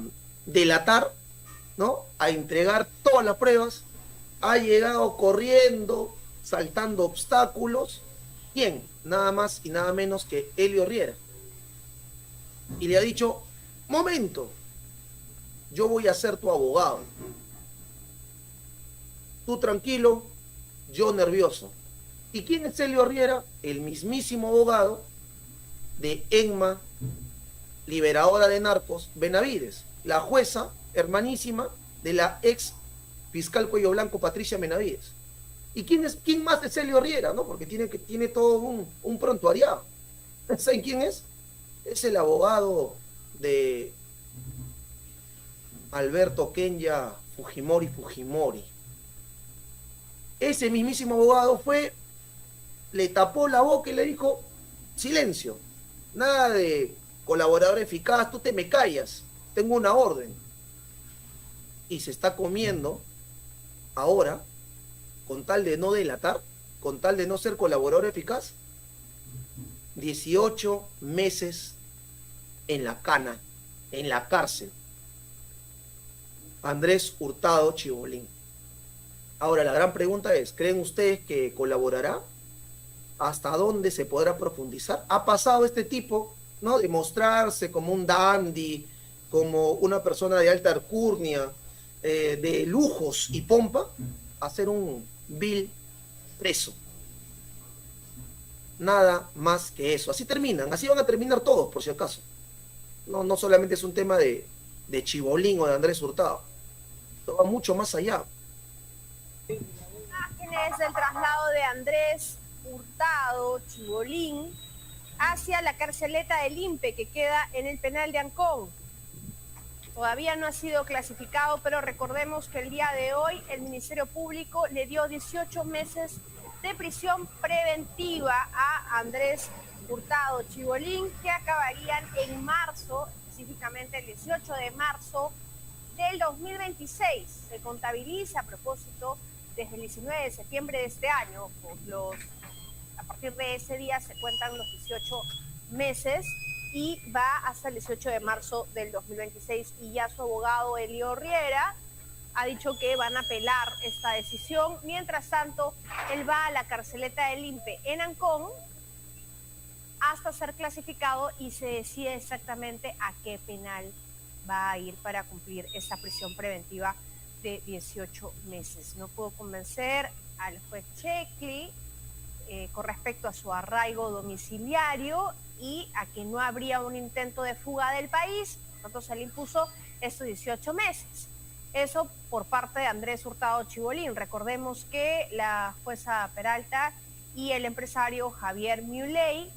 delatar, ¿no?, a entregar todas las pruebas, ha llegado corriendo, saltando obstáculos. ¿Quién? Nada más y nada menos que Elio Riera. Y le ha dicho: momento, yo voy a ser tu abogado. Tú tranquilo, yo nervioso. ¿Y quién es Elio Riera? El mismísimo abogado de Enma, liberadora de narcos, Benavides, la jueza hermanísima de la ex fiscal Cuello Blanco, Patricia Benavides. ¿Y quién más es Elio Riera, no? Porque tiene todo un prontuariado. ¿Saben quién es? Es el abogado de Alberto Kenya Fujimori. Ese mismísimo abogado le tapó la boca y le dijo: silencio, nada de colaborador eficaz, tú te me callas, tengo una orden. Y se está comiendo ahora, con tal de no delatar, con tal de no ser colaborador eficaz, 18 meses en la cana, en la cárcel. Andrés Hurtado Chibolín. Ahora, la gran pregunta es: ¿creen ustedes que colaborará? ¿Hasta dónde se podrá profundizar? ¿Ha pasado este tipo, ¿no?, de mostrarse como un dandy, como una persona de alta alcurnia, de lujos y pompa, a ser un vil preso? Nada más que eso. Así terminan, así van a terminar todos, por si acaso. No solamente es un tema de Chibolín o de Andrés Hurtado. Esto va mucho más allá. Imágenes del traslado de Andrés Hurtado, Chibolín, hacia la carceleta del INPE que queda en el penal de Ancón. Todavía no ha sido clasificado, pero recordemos que el día de hoy el Ministerio Público le dio 18 meses de prisión preventiva a Andrés Hurtado Chibolín, que acabarían en marzo, específicamente el 18 de marzo del 2026. Se contabiliza, a propósito, desde el 19 de septiembre de este año. A partir de ese día se cuentan los 18 meses y va hasta el 18 de marzo del 2026. Y ya su abogado, Elio Riera, ha dicho que van a apelar esta decisión. Mientras tanto, él va a la carceleta del INPE en Ancón hasta ser clasificado y se decide exactamente a qué penal va a ir para cumplir esa prisión preventiva de 18 meses. No puedo convencer al juez Checli con respecto a su arraigo domiciliario y a que no habría un intento de fuga del país, por tanto se le impuso estos 18 meses. Eso por parte de Andrés Hurtado Chibolín. Recordemos que la jueza Peralta y el empresario Javier Muley,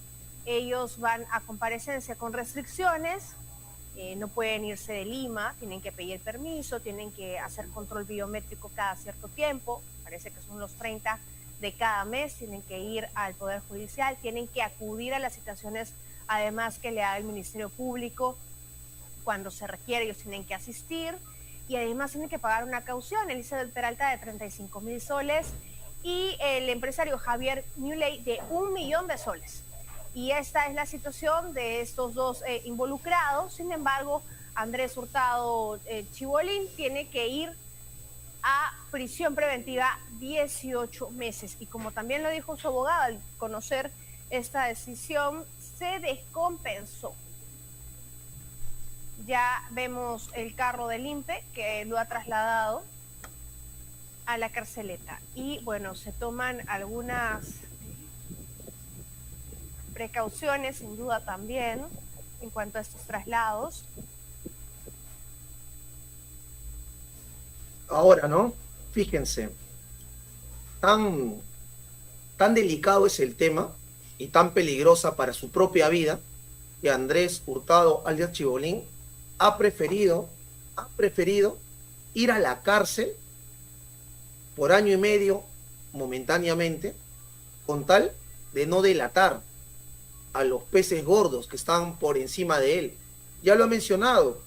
ellos van a comparecencia con restricciones, no pueden irse de Lima, tienen que pedir permiso, tienen que hacer control biométrico cada cierto tiempo, parece que son los 30 de cada mes, tienen que ir al Poder Judicial, tienen que acudir a las citaciones además que le da el Ministerio Público cuando se requiere, ellos tienen que asistir y además tienen que pagar una caución, Elizabeth Peralta de 35,000 soles y el empresario Javier Muley de 1 millón de soles. Y esta es la situación de estos dos involucrados. Sin embargo, Andrés Hurtado Chibolín tiene que ir a prisión preventiva 18 meses. Y como también lo dijo su abogado, al conocer esta decisión, se descompensó. Ya vemos el carro del INPE que lo ha trasladado a la carceleta. Y bueno, se toman algunas precauciones, sin duda también, en cuanto a estos traslados. Ahora, ¿no? Fíjense, tan delicado es el tema y tan peligrosa para su propia vida que Andrés Hurtado, alias Chibolín, ha preferido ir a la cárcel por 1 año y medio momentáneamente con tal de no delatar a los peces gordos que están por encima de él. Ya lo ha mencionado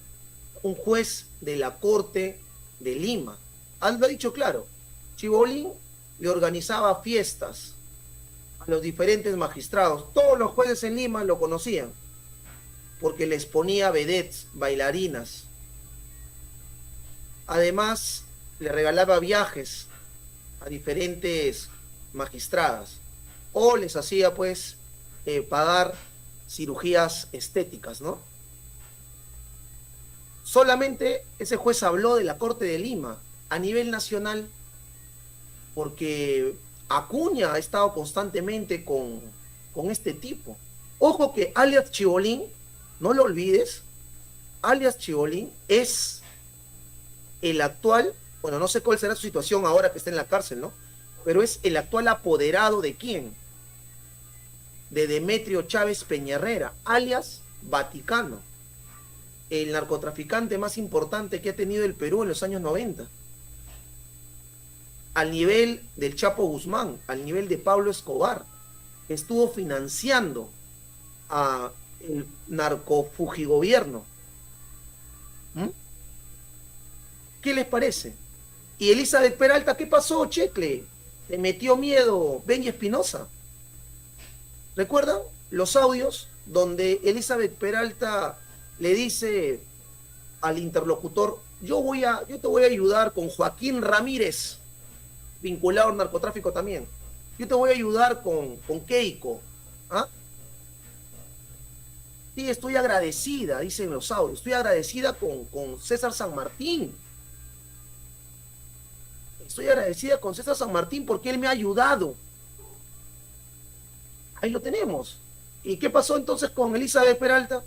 un juez de la Corte de Lima. Lo ha dicho claro. Chibolín le organizaba fiestas a los diferentes magistrados. Todos los jueces en Lima lo conocían porque les ponía vedettes, bailarinas. Además, le regalaba viajes a diferentes magistradas o les hacía pues pagar cirugías estéticas, ¿no? Solamente ese juez habló de la Corte de Lima a nivel nacional porque Acuña ha estado constantemente con este tipo. Ojo que alias Chibolín, no lo olvides, alias Chibolín es el actual, bueno, no sé cuál será su situación ahora que está en la cárcel, ¿no? Pero es el actual apoderado ¿de quién? De Demetrio Chávez Peñarrera, alias Vaticano, el narcotraficante más importante que ha tenido el Perú en los años 90. Al nivel del Chapo Guzmán, al nivel de Pablo Escobar, estuvo financiando a el narcofugigobierno. ¿Qué les parece? Y Elizabeth Peralta, ¿qué pasó, Checle? ¿Le metió miedo Benny Espinosa? ¿Recuerdan los audios donde Elizabeth Peralta le dice al interlocutor, yo te voy a ayudar con Joaquín Ramírez, vinculado al narcotráfico también. Yo te voy a ayudar con Keiko. ¿Ah? Sí, estoy agradecida, dicen los audios, estoy agradecida con César San Martín. Estoy agradecida con César San Martín porque él me ha ayudado. Ahí lo tenemos. ¿Y qué pasó entonces con Elizabeth Peralta?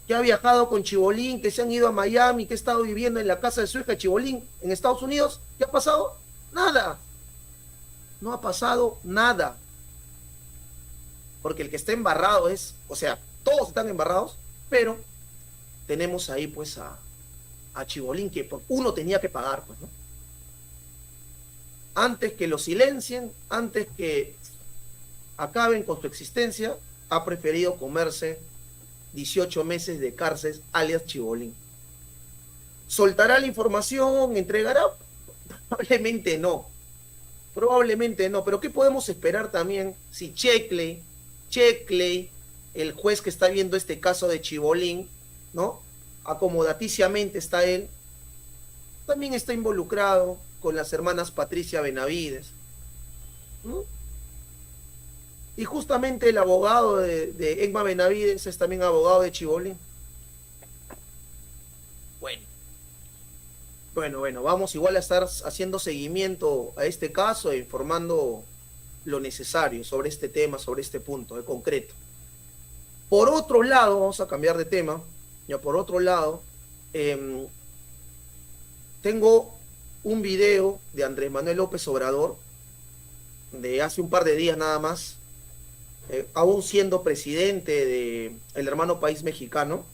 Que ha viajado con Chibolín, que se han ido a Miami, que ha estado viviendo en la casa de su hija Chibolín en Estados Unidos. ¿Qué ha pasado? Nada. No ha pasado nada. Porque el que está embarrado es, o sea, todos están embarrados, pero tenemos ahí pues a Chibolín, que uno tenía que pagar, pues, ¿no? Antes que lo silencien, antes que acaben con su existencia, ha preferido comerse 18 meses de cárcel, alias Chibolín. ¿Soltará la información? ¿Entregará? Probablemente no. Probablemente no. Pero ¿qué podemos esperar también si Checkley, el juez que está viendo este caso de Chibolín, ¿no? Acomodaticiamente está él, también está involucrado con las hermanas Patricia Benavides, ¿no? Y justamente el abogado de Egma Benavides es también abogado de Chibolín. Bueno, vamos igual a estar haciendo seguimiento a este caso e informando lo necesario sobre este tema, sobre este punto de concreto. Por otro lado, vamos a cambiar de tema, ya por otro lado, tengo un video de Andrés Manuel López Obrador, de hace un par de días nada más, aún siendo presidente del hermano país mexicano,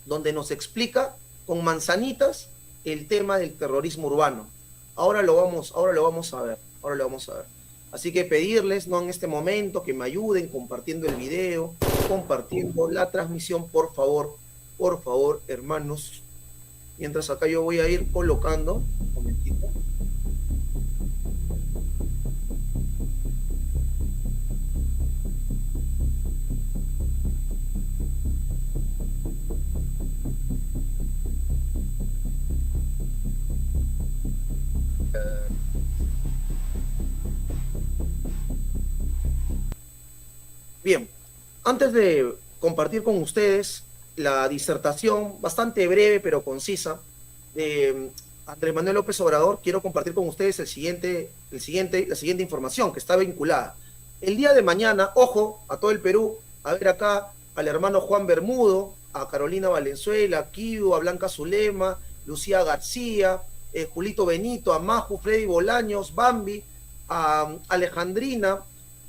donde nos explica con manzanitas el tema del terrorismo urbano. Ahora lo vamos a ver. Así que pedirles, ¿no?, en este momento que me ayuden compartiendo el video, compartiendo la transmisión, por favor, hermanos. Mientras acá yo voy a ir colocando, un momentito. Bien, antes de compartir con ustedes la disertación bastante breve pero concisa de Andrés Manuel López Obrador, quiero compartir con ustedes la siguiente información que está vinculada. El día de mañana, ojo, a todo el Perú, a ver acá al hermano Juan Bermudo, a Carolina Valenzuela, a Kiu, a Blanca Zulema, Lucía García, Julito Benito, a Maju, Freddy Bolaños, Bambi, a Alejandrina,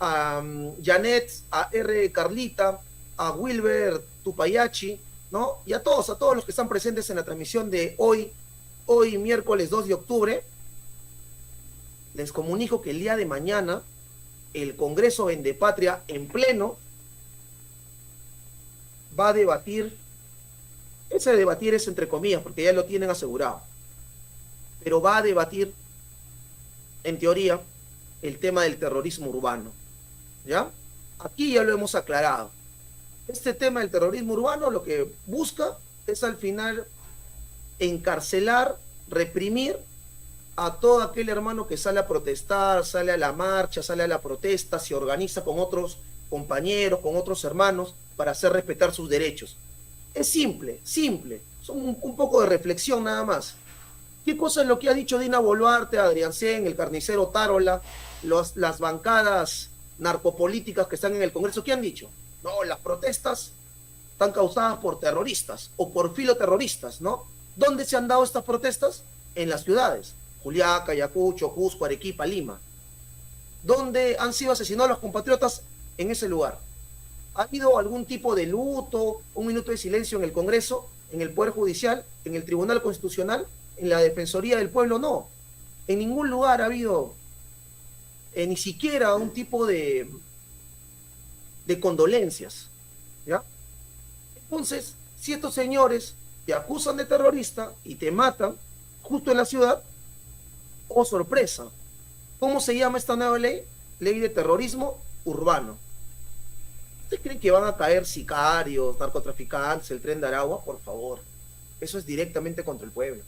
a Janet, a R. Carlita, a Wilber Tupayachi, ¿no? Y a todos los que están presentes en la transmisión de hoy miércoles 2 de octubre, les comunico que el día de mañana el Congreso Vendepatria en pleno va a debatir, ese debatir es entre comillas porque ya lo tienen asegurado, pero va a debatir en teoría el tema del terrorismo urbano. ¿Ya? Aquí ya lo hemos aclarado. Este tema del terrorismo urbano lo que busca es al final encarcelar, reprimir a todo aquel hermano que sale a protestar, sale a la marcha, sale a la protesta, se organiza con otros compañeros, con otros hermanos para hacer respetar sus derechos. Es simple, son un poco de reflexión nada más. ¿Qué cosa es lo que ha dicho Dina Boluarte, Adrián Sen, el carnicero Tarola, las bancadas narcopolíticas que están en el Congreso? ¿Qué han dicho? No, las protestas están causadas por terroristas o por filoterroristas, ¿no? ¿Dónde se han dado estas protestas? En las ciudades, Juliaca, Ayacucho, Cusco, Arequipa, Lima. ¿Dónde han sido asesinados los compatriotas? En ese lugar. ¿Ha habido algún tipo de luto, un minuto de silencio en el Congreso, en el Poder Judicial, en el Tribunal Constitucional, en la Defensoría del Pueblo? No. En ningún lugar ha habido ni siquiera un tipo de condolencias, ¿ya? Entonces, si estos señores te acusan de terrorista y te matan justo en la ciudad, oh sorpresa, ¿cómo se llama esta nueva ley? Ley de terrorismo urbano. ¿Ustedes creen que van a caer sicarios, narcotraficantes, el Tren de Aragua? Por favor, eso es directamente contra el pueblo.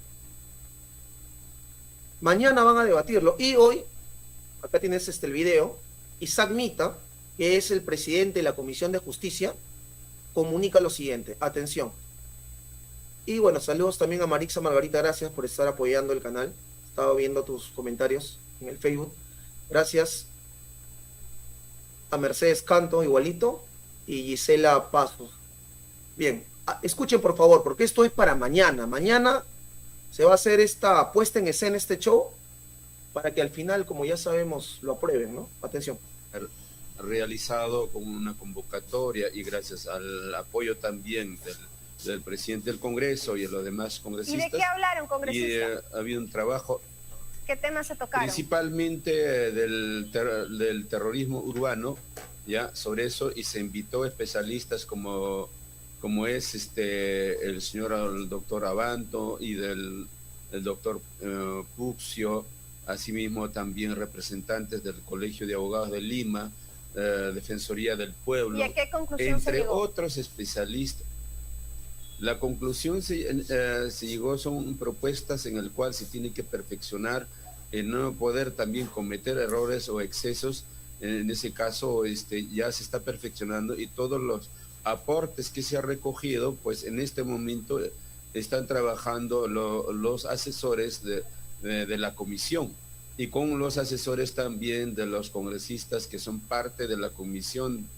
Mañana van a debatirlo y hoy, acá tienes el video, Isaac Mita, que es el presidente de la Comisión de Justicia, comunica lo siguiente, atención. Y bueno, saludos también a Marixa Margarita, gracias por estar apoyando el canal, estaba viendo tus comentarios en el Facebook, gracias. a Mercedes Canto igualito y Gisela Pasos. Bien, escuchen por favor, porque esto es para mañana. Mañana se va a hacer esta puesta en escena, este show, para que al final, como ya sabemos, lo aprueben, ¿no? Atención. Realizado con una convocatoria y gracias al apoyo también del presidente del Congreso y de los demás congresistas. ¿Y de qué hablaron, congresistas? Y ha habido un trabajo. ¿Qué temas se tocaron? Principalmente del terrorismo urbano, ya, sobre eso, y se invitó especialistas como es el señor doctor Abanto y el doctor Puxio, asimismo también representantes del Colegio de Abogados de Lima, Defensoría del Pueblo, ¿Y a qué conclusión se entre llegó? otros especialistas. La conclusión se llegó, son propuestas en el cual se tiene que perfeccionar el no poder también cometer errores o excesos. En ese caso ya se está perfeccionando y todos los aportes que se ha recogido, pues en este momento están trabajando los asesores de la comisión y con los asesores también de los congresistas que son parte de la Comisión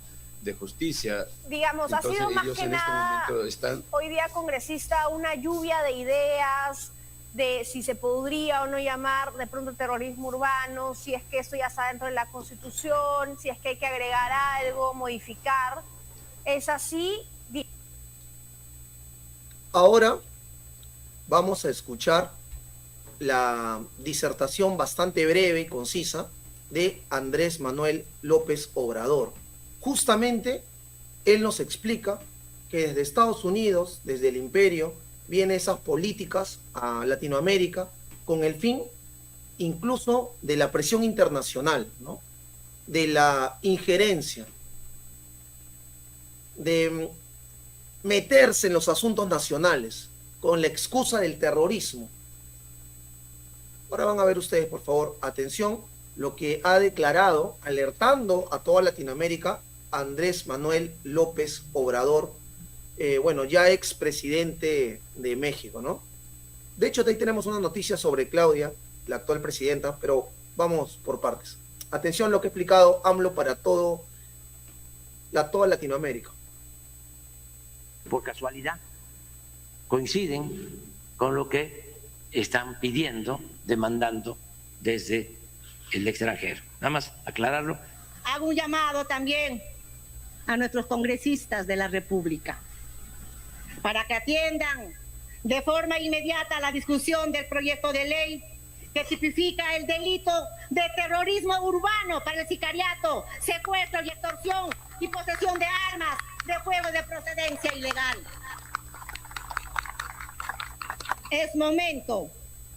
de Justicia. Digamos, ha Entonces, sido más ellos que en nada este momento están... hoy día, congresista, una lluvia de ideas de si se podría o no llamar de pronto terrorismo urbano, si es que esto ya está dentro de la Constitución, si es que hay que agregar algo, modificar. ¿Es así? Ahora vamos a escuchar la disertación bastante breve y concisa de Andrés Manuel López Obrador. Justamente él nos explica que desde Estados Unidos, desde el imperio, vienen esas políticas a Latinoamérica con el fin incluso de la presión internacional, ¿no? De la injerencia, de meterse en los asuntos nacionales con la excusa del terrorismo. Ahora van a ver ustedes, por favor, atención, lo que ha declarado, alertando a toda Latinoamérica, Andrés Manuel López Obrador, ya expresidente de México, ¿no? De hecho, ahí tenemos una noticia sobre Claudia, la actual presidenta, pero vamos por partes. Atención lo que ha explicado AMLO para toda Latinoamérica. Por casualidad, coinciden con lo que están pidiendo, demandando desde el extranjero. Nada más aclararlo. Hago un llamado también a nuestros congresistas de la República para que atiendan de forma inmediata la discusión del proyecto de ley que tipifica el delito de terrorismo urbano para el sicariato, secuestro y extorsión y posesión de armas de fuego de procedencia ilegal. Es momento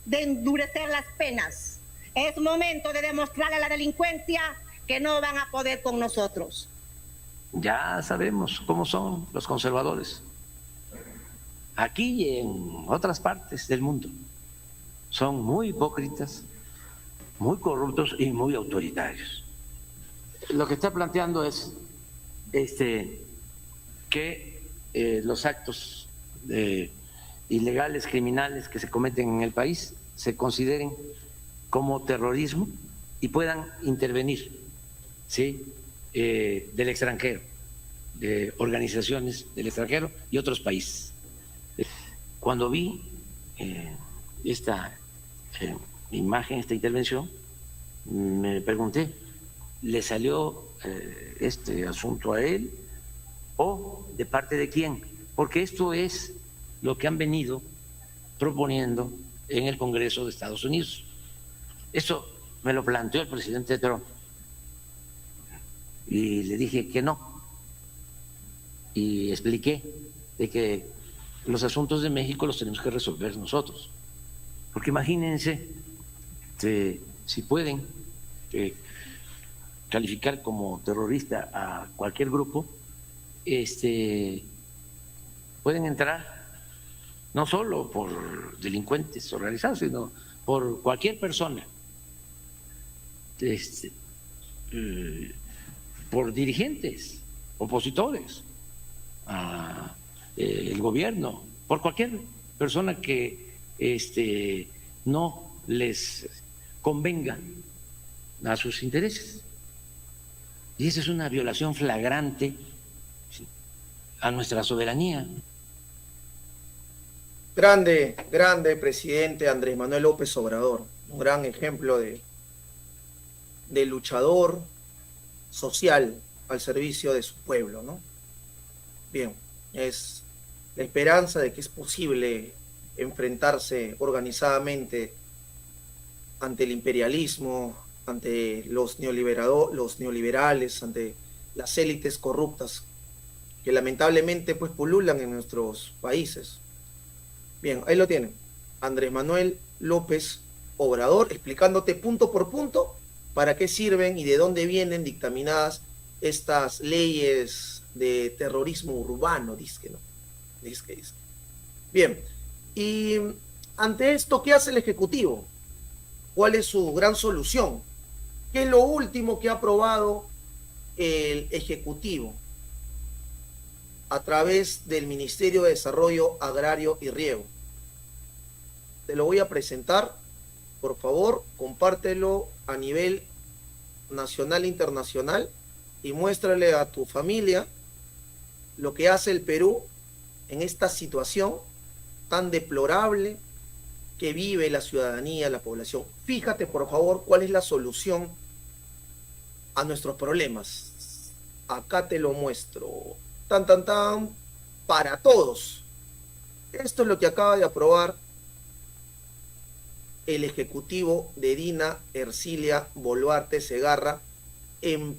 de endurecer las penas. Es momento de demostrarle a la delincuencia que no van a poder con nosotros. Ya sabemos cómo son los conservadores. Aquí y en otras partes del mundo. Son muy hipócritas, muy corruptos y muy autoritarios. Lo que está planteando es que los actos ilegales, criminales que se cometen en el país se consideren como terrorismo y puedan intervenir, ¿sí? Del extranjero, de organizaciones del extranjero y otros países. Cuando vi esta imagen, esta intervención, me pregunté, ¿le salió este asunto a él o de parte de quién? Porque esto es lo que han venido proponiendo en el Congreso de Estados Unidos. Eso me lo planteó el presidente Trump y le dije que no, y expliqué de que los asuntos de México los tenemos que resolver nosotros, porque imagínense si pueden calificar como terrorista a cualquier grupo, pueden entrar no solo por delincuentes organizados, sino por cualquier persona, por dirigentes, opositores el gobierno, por cualquier persona que no les convenga a sus intereses. Y esa es una violación flagrante a nuestra soberanía. Grande, grande presidente Andrés Manuel López Obrador, un gran ejemplo de luchador social al servicio de su pueblo, ¿no? Bien, es la esperanza de que es posible enfrentarse organizadamente ante el imperialismo, ante los neoliberales, ante las élites corruptas que lamentablemente pues pululan en nuestros países. Bien, ahí lo tienen. Andrés Manuel López Obrador explicándote punto por punto para qué sirven y de dónde vienen dictaminadas estas leyes de terrorismo urbano, dice, ¿no? Dice. Bien, y ante esto, ¿qué hace el Ejecutivo? ¿Cuál es su gran solución? ¿Qué es lo último que ha aprobado el Ejecutivo a través del Ministerio de Desarrollo Agrario y Riego? Te lo voy a presentar, por favor, compártelo a nivel nacional e internacional y muéstrale a tu familia lo que hace el Perú en esta situación tan deplorable que vive la ciudadanía, la población. Fíjate, por favor, cuál es la solución a nuestros problemas. Acá te lo muestro. Tan, tan, tan, para todos. Esto es lo que acaba de aprobar el Ejecutivo de Dina Ercilia Boluarte Segarra en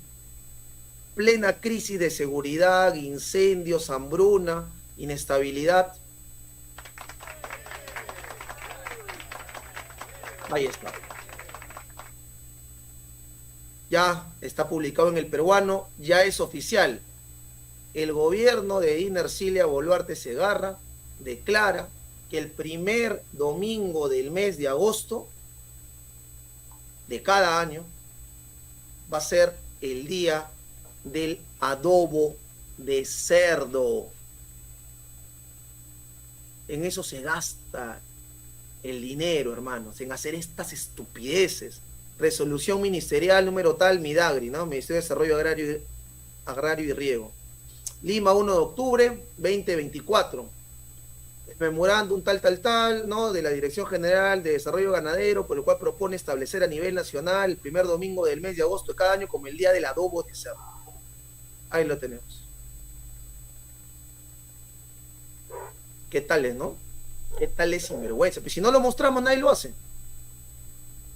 plena crisis de seguridad, incendios, hambruna, inestabilidad. Ahí está. Ya está publicado en El Peruano, ya es oficial. El gobierno de Dina Ercilia Boluarte Segarra declara que el primer domingo del mes de agosto de cada año va a ser el día del adobo de cerdo. En eso se gasta el dinero, hermanos, en hacer estas estupideces. Resolución ministerial número tal, Midagri, ¿no? Ministerio de Desarrollo Agrario y Riego. Lima, 1 de octubre 2024. Memorándum tal, ¿no? De la Dirección General de Desarrollo Ganadero, por el cual propone establecer a nivel nacional el primer domingo del mes de agosto de cada año como el día del adobo de cerdo. Ahí lo tenemos. ¿Qué tal es, no? ¿Qué tal es sinvergüenza? Pues si no lo mostramos, nadie lo hace.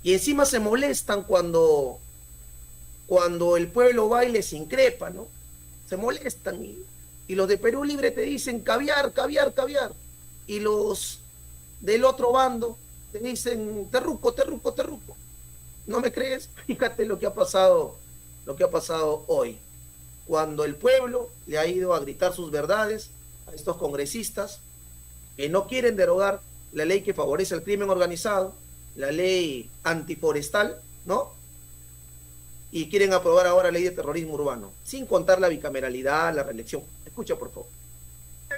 Y encima se molestan cuando el pueblo va y les increpa, ¿no? Se molestan y los de Perú Libre te dicen caviar. Y los del otro bando te dicen terruco. ¿No me crees? Fíjate lo que ha pasado hoy. Cuando el pueblo le ha ido a gritar sus verdades a estos congresistas que no quieren derogar la ley que favorece el crimen organizado, la ley antiforestal, ¿no? Y quieren aprobar ahora la ley de terrorismo urbano, sin contar la bicameralidad, la reelección. Escucha, por favor.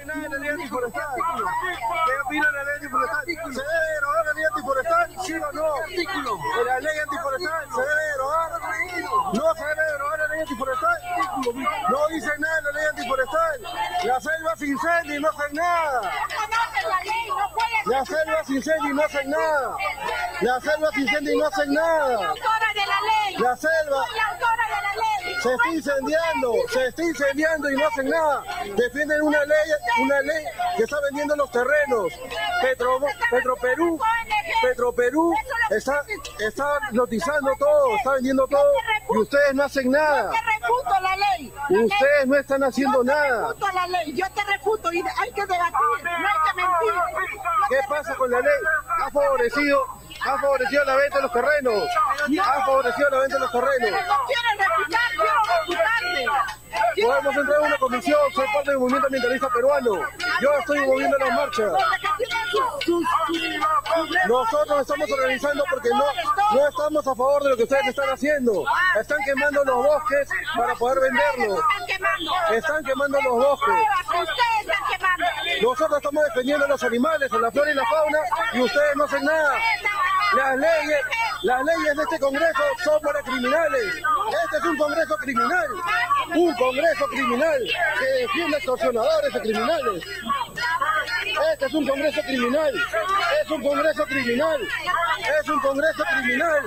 Nada de la ley antiforestal. ¿Qué opinan de la ley antiforestal? ¿Se debe derogar la ley antiforestal? ¿Sí o no? ¿De la ley antiforestal se debe derogar? ¿No se debe derogar la ley antiforestal? No dicen nada de la ley antiforestal. Las selvas se incendian y no hacen nada. Las selvas se incendian y no hacen nada. Las selvas se incendian y no hacen nada. La selva se está incendiando y no hacen nada. Defienden una ley que está vendiendo los terrenos. Petroperú está notizando todo, está vendiendo todo y ustedes no hacen nada. Yo te refuto la ley. Ustedes no están haciendo nada. Yo te refuto y hay que debatir, no hay que mentir. ¿Qué pasa con la ley? Ha favorecido la venta de los terrenos. Ha favorecido la venta de los terrenos. Pero no quieren refutar, quiero refutarte. Podemos entrar en una comisión, soy parte del movimiento ambientalista peruano. Yo estoy moviendo las marchas. Nosotros estamos organizando porque no estamos a favor de lo que ustedes están haciendo. Están quemando los bosques para poder venderlos. Están quemando los bosques. Nosotros estamos defendiendo a los animales, a la flora y la fauna, y ustedes no hacen nada. Las leyes Las leyes de este Congreso son para criminales. Este es un Congreso criminal. Un Congreso criminal que defiende extorsionadores y criminales. Este es un Congreso criminal. Es un Congreso criminal. Es un Congreso criminal.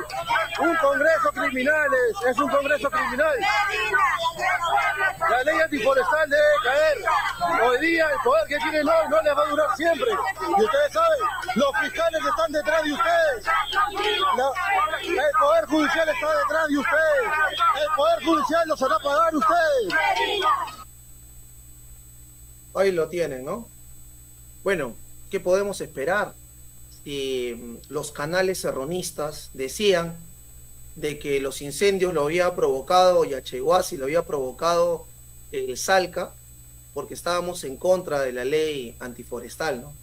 Un Congreso criminales. Es un Congreso criminal. La ley antiforestal debe caer. Hoy día el poder que tienen hoy no les va a durar siempre. Y ustedes saben, los fiscales están detrás de ustedes. El poder judicial está detrás de ustedes. El poder judicial los hará pagar ustedes. Ahí lo tienen, ¿no? Bueno, ¿qué podemos esperar? Si los canales serronistas decían de que los incendios lo había provocado Yacheguasi, lo había provocado Salca, porque estábamos en contra de la ley antiforestal, ¿no?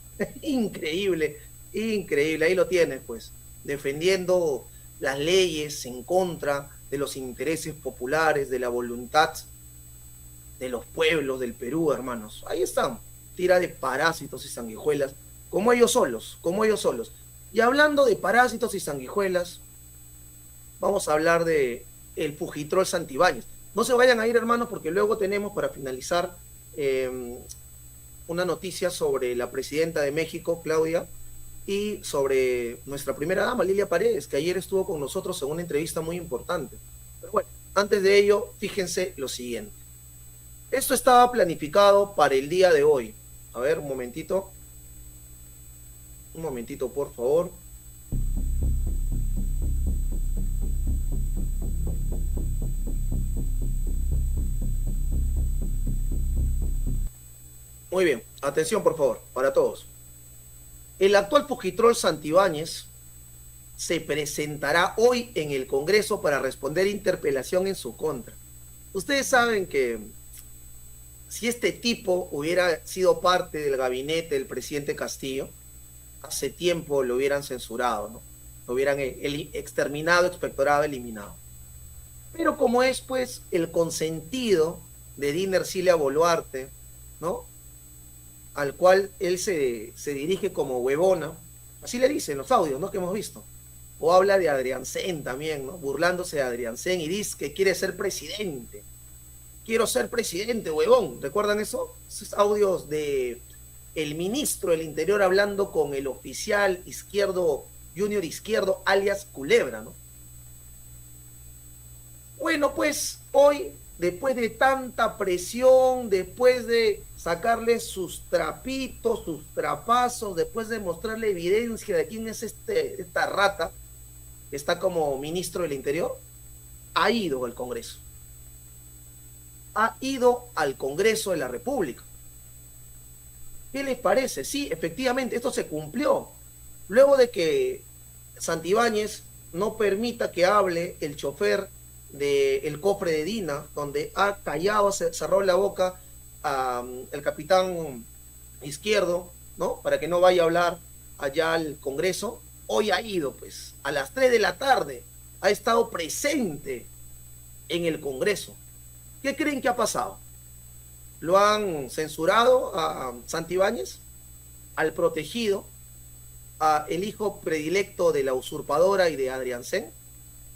Increíble, increíble, ahí lo tienes, pues, defendiendo las leyes en contra de los intereses populares, de la voluntad de los pueblos del Perú, hermanos. Ahí están, tira de parásitos y sanguijuelas, como ellos solos, como ellos solos. Y hablando de parásitos y sanguijuelas, vamos a hablar de el Fujitrol Santibáñez. No se vayan a ir, hermanos, porque luego tenemos para finalizar una noticia sobre la presidenta de México, Claudia, y sobre nuestra primera dama, Lilia Paredes, que ayer estuvo con nosotros en una entrevista muy importante. Pero bueno, antes de ello, fíjense lo siguiente. Esto estaba planificado para el día de hoy. A ver, un momentito. Un momentito, por favor. Muy bien, atención por favor, para todos. El actual Fujitrol Santibáñez se presentará hoy en el Congreso para responder interpelación en su contra. Ustedes saben que si este tipo hubiera sido parte del gabinete del presidente Castillo, hace tiempo lo hubieran censurado, ¿no? Lo hubieran exterminado, expectorado, eliminado. Pero como es, pues, el consentido de Dina Ercilia Boluarte, ¿no?, al cual él se dirige como huevona, así le dicen los audios, ¿no?, que hemos visto. O habla de Adriancén también, ¿no?, burlándose de Adriancén, y dice que quiere ser presidente. Quiero ser presidente, huevón. ¿Recuerdan eso? Esos audios de el ministro del Interior hablando con el oficial izquierdo, Junior Izquierdo, alias Culebra, ¿no? Bueno, pues hoy, después de tanta presión, después de sacarle sus trapitos, sus trapazos, después de mostrarle evidencia de quién es esta rata que está como ministro del Interior, ha ido al Congreso. Ha ido al Congreso de la República. ¿Qué les parece? Sí, efectivamente, esto se cumplió. Luego de que Santibáñez no permita que hable el chofer del cofre de Dina, donde ha callado, cerró la boca al capitán Izquierdo, ¿no?, para que no vaya a hablar allá al Congreso, hoy ha ido, pues, a las 3 de la tarde, ha estado presente en el Congreso. ¿Qué creen que ha pasado? ¿Lo han censurado a Santibáñez, al protegido, a el hijo predilecto de la usurpadora y de Adriancén?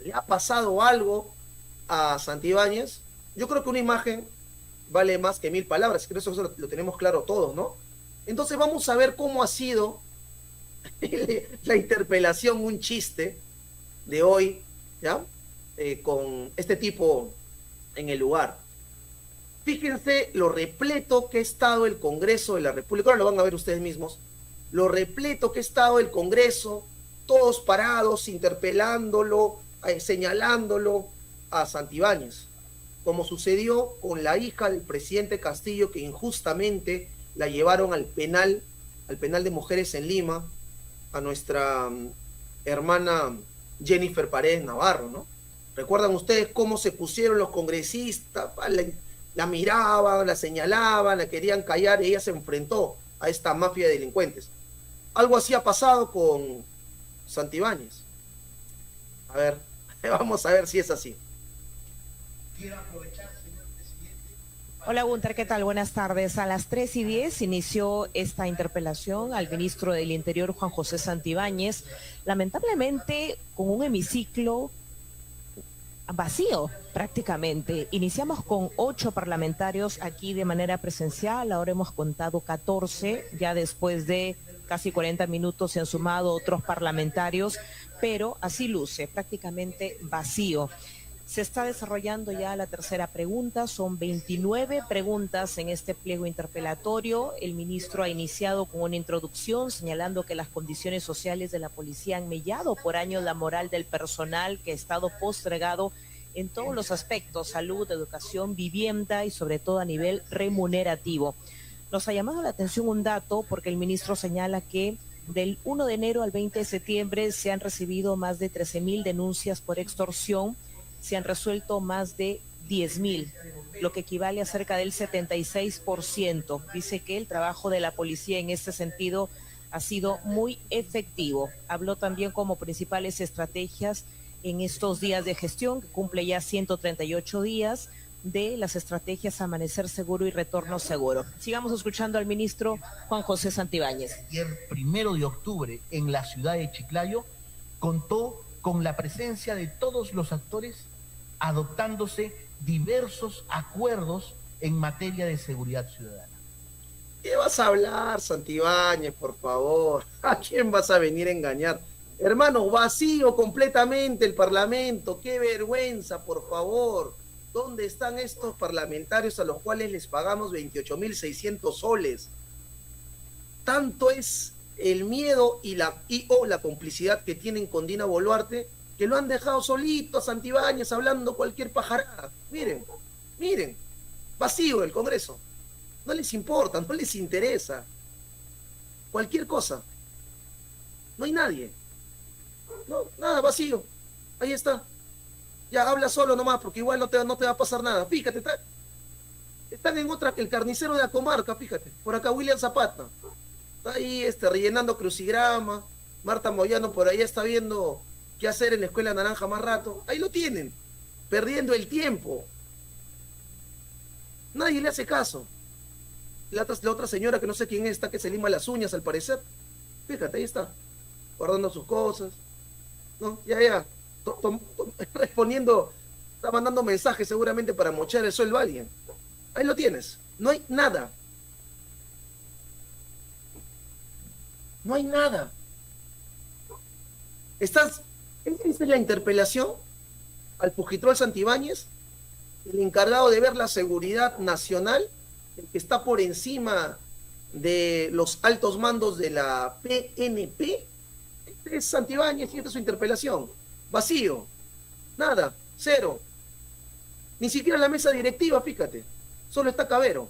¿Le ha pasado algo a Santibáñez? Yo creo que una imagen vale más que 1000 palabras, creo que eso lo tenemos claro todos, ¿no? Entonces vamos a ver cómo ha sido la interpelación, un chiste de hoy, ¿ya? Con este tipo en el lugar. Fíjense lo repleto que ha estado el Congreso de la República, ahora lo van a ver ustedes mismos, lo repleto que ha estado el Congreso, todos parados, interpelándolo, señalándolo a Santibáñez, como sucedió con la hija del presidente Castillo, que injustamente la llevaron al penal de mujeres en Lima, a nuestra hermana Jennifer Paredes Navarro, ¿no? ¿Recuerdan ustedes cómo se pusieron los congresistas? La miraban, la señalaban, la querían callar, y ella se enfrentó a esta mafia de delincuentes. Algo así ha pasado con Santibáñez. A ver, vamos a ver si es así. Quiero aprovechar, señor presidente, Hola Gunter, ¿qué tal? Buenas tardes. A las 3:10 inició esta interpelación al ministro del Interior, Juan José Santibáñez, lamentablemente con un hemiciclo vacío prácticamente. Iniciamos con 8 parlamentarios aquí de manera presencial, ahora hemos contado 14, ya después de casi 40 minutos se han sumado otros parlamentarios, pero así luce, prácticamente vacío. Se está desarrollando ya la tercera pregunta, son 29 preguntas en este pliego interpelatorio. El ministro ha iniciado con una introducción señalando que las condiciones sociales de la policía han mellado por años la moral del personal, que ha estado postergado en todos los aspectos, salud, educación, vivienda y sobre todo a nivel remunerativo. Nos ha llamado la atención un dato porque el ministro señala que del 1 de enero al 20 de septiembre se han recibido más de 13.000 denuncias por extorsión, se han resuelto más de 10.000, lo que equivale a cerca del 76%. Dice que el trabajo de la policía en este sentido ha sido muy efectivo. Habló también como principales estrategias en estos días de gestión, que cumple ya 138 días, de las estrategias Amanecer Seguro y Retorno Seguro. Sigamos escuchando al ministro Juan José Santibáñez. Ayer, 1 de octubre, en la ciudad de Chiclayo, contó con la presencia de todos los actores, adoptándose diversos acuerdos en materia de seguridad ciudadana. ¿Qué vas a hablar, Santibáñez, por favor? ¿A quién vas a venir a engañar? Hermano, vacío completamente el Parlamento. ¡Qué vergüenza, por favor! ¿Dónde están estos parlamentarios a los cuales les pagamos 28.600 soles? Tanto es el miedo o la complicidad que tienen con Dina Boluarte, que lo han dejado solito a Santibáñez hablando cualquier pajarada. Miren, vacío el Congreso. No les importa, no les interesa. Cualquier cosa. No hay nadie. No, nada, vacío. Ahí está. Ya habla solo nomás, porque igual no te va a pasar nada. Fíjate, están en otra, el carnicero de la comarca, fíjate. Por acá William Zapata. Está ahí rellenando crucigrama. Marta Moyano por ahí está viendo qué hacer en la Escuela Naranja más rato. Ahí lo tienen, perdiendo el tiempo. Nadie le hace caso. La otra señora que no sé quién es, está que se lima las uñas al parecer. Fíjate, ahí está, guardando sus cosas. ¿No? Ya. Respondiendo, está mandando mensajes seguramente para mochar el sueldo a alguien. Ahí lo tienes. No hay nada. No hay nada. Esa es la interpelación al Fujitrol Santibáñez, el encargado de ver la seguridad nacional, el que está por encima de los altos mandos de la PNP. Este es Santibáñez y esta es su interpelación. Vacío, nada, cero. Ni siquiera la mesa directiva, fíjate. Solo está Cabero.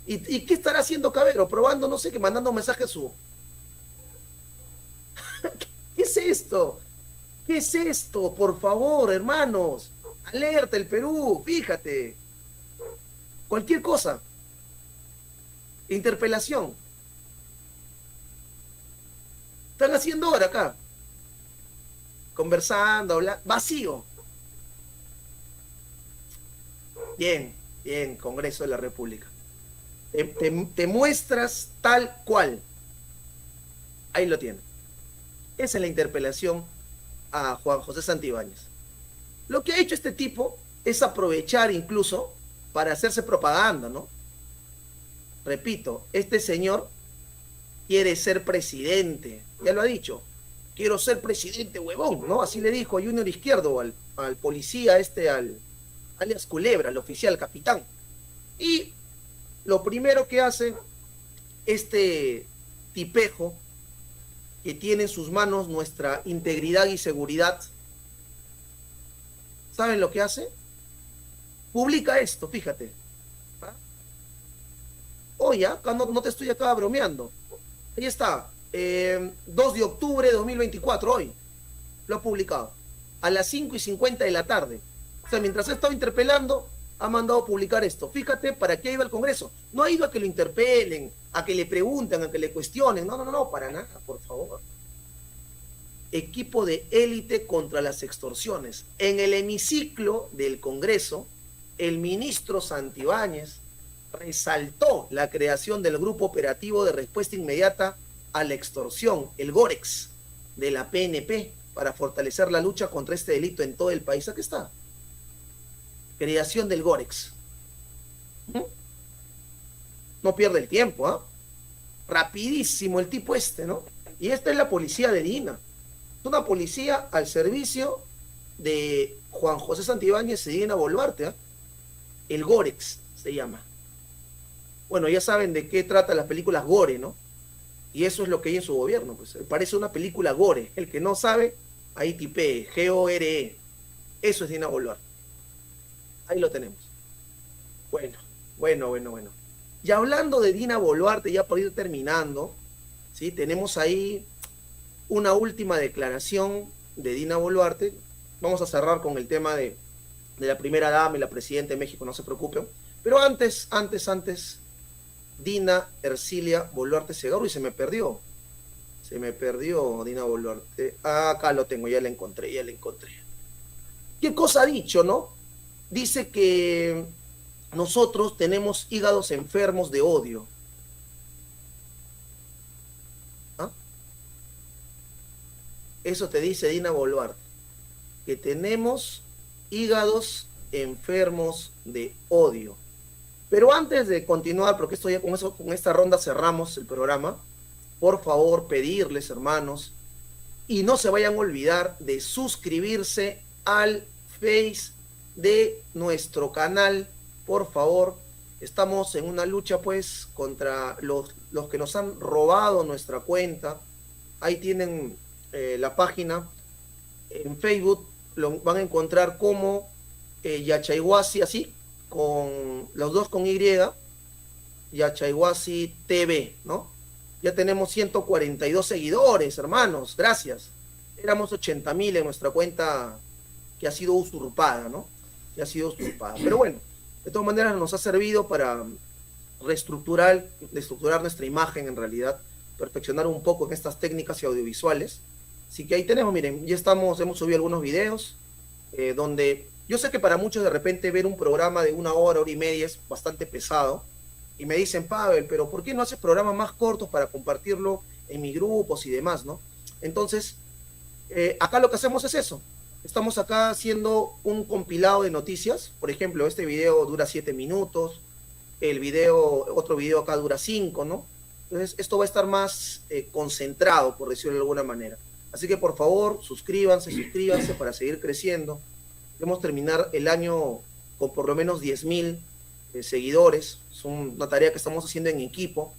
¿Y qué estará haciendo Cabero? Probando, no sé, que mandando mensajes a su... ¿Qué es esto? ¿Qué es esto? Por favor, hermanos. Alerta el Perú, fíjate. Cualquier cosa. Interpelación. Están haciendo ahora acá. Conversando, hablando. Vacío. Bien, Congreso de la República. Te muestras tal cual. Ahí lo tienen. Esa es la interpelación a Juan José Santibáñez. Lo que ha hecho este tipo es aprovechar incluso para hacerse propaganda, ¿no? Repito, este señor quiere ser presidente, ya lo ha dicho. Quiero ser presidente, huevón, ¿no? Así le dijo a Junior Izquierdo, al policía alias Culebra, al oficial capitán. Y lo primero que hace este tipejo, que tiene en sus manos nuestra integridad y seguridad, ¿saben lo que hace? Publica esto, fíjate. ¿Ah? Oye, acá no te estoy acá bromeando. Ahí está, 2 de octubre de 2024, hoy. Lo ha publicado. A las 5:50 de la tarde. O sea, mientras ha estado interpelando, ha mandado a publicar esto. Fíjate, ¿para qué iba al Congreso? No ha ido a que lo interpelen, a que le pregunten, a que le cuestionen. No, para nada, por favor. Equipo de élite contra las extorsiones. En el hemiciclo del Congreso, el ministro Santibáñez resaltó la creación del Grupo Operativo de Respuesta Inmediata a la Extorsión, el GOREX, de la PNP, para fortalecer la lucha contra este delito en todo el país. Aquí está. Creación del GOREX. No pierde el tiempo, ¿ah? Rapidísimo el tipo este, ¿no? Y esta es la policía de Dina. Es una policía al servicio de Juan José Santibáñez y Dina Boluarte, ¿eh? El GOREX se llama. Bueno, ya saben de qué trata las películas Gore, ¿no? Y eso es lo que hay en su gobierno, pues. Parece una película Gore. El que no sabe, ahí tipee, G-O-R-E. Eso es Dina Boluarte. Ahí lo tenemos. Bueno. Y hablando de Dina Boluarte, ya por ir terminando, ¿sí? Tenemos ahí una última declaración de Dina Boluarte. Vamos a cerrar con el tema de la primera dama y la presidenta de México, no se preocupen. Pero antes, Dina Ercilia Boluarte Segarra, y se me perdió Dina Boluarte. Acá lo tengo, ya la encontré. ¿Qué cosa ha dicho, no? Dice que nosotros tenemos hígados enfermos de odio. ¿Ah? Eso te dice Dina Boluarte, que tenemos hígados enfermos de odio. Pero antes de continuar, porque esto ya con esta ronda cerramos el programa, por favor pedirles, hermanos, y no se vayan a olvidar de suscribirse al Face de nuestro canal, por favor. Estamos en una lucha pues contra los que nos han robado nuestra cuenta. Ahí tienen la página en Facebook, lo van a encontrar como Yachayhuasi, así, con los dos con Y, Yachayhuasi TV, ¿no? Ya tenemos 142 seguidores, hermanos, gracias. Éramos 80,000 en nuestra cuenta que ha sido usurpada, ¿no? Pero bueno, de todas maneras nos ha servido para reestructurar nuestra imagen, en realidad, perfeccionar un poco en estas técnicas y audiovisuales. Así que ahí tenemos, miren, ya hemos subido algunos videos, donde yo sé que para muchos de repente ver un programa de 1 hora, hora y media es bastante pesado, y me dicen, Pavel, pero ¿por qué no haces programas más cortos para compartirlo en mis grupos y demás, no? Entonces, acá lo que hacemos es eso. Estamos acá haciendo un compilado de noticias. Por ejemplo, este video dura 7 minutos, otro video acá dura 5, ¿no? Entonces, esto va a estar más concentrado, por decirlo de alguna manera. Así que, por favor, suscríbanse para seguir creciendo. Queremos terminar el año con por lo menos 10,000 seguidores. Es una tarea que estamos haciendo en equipo.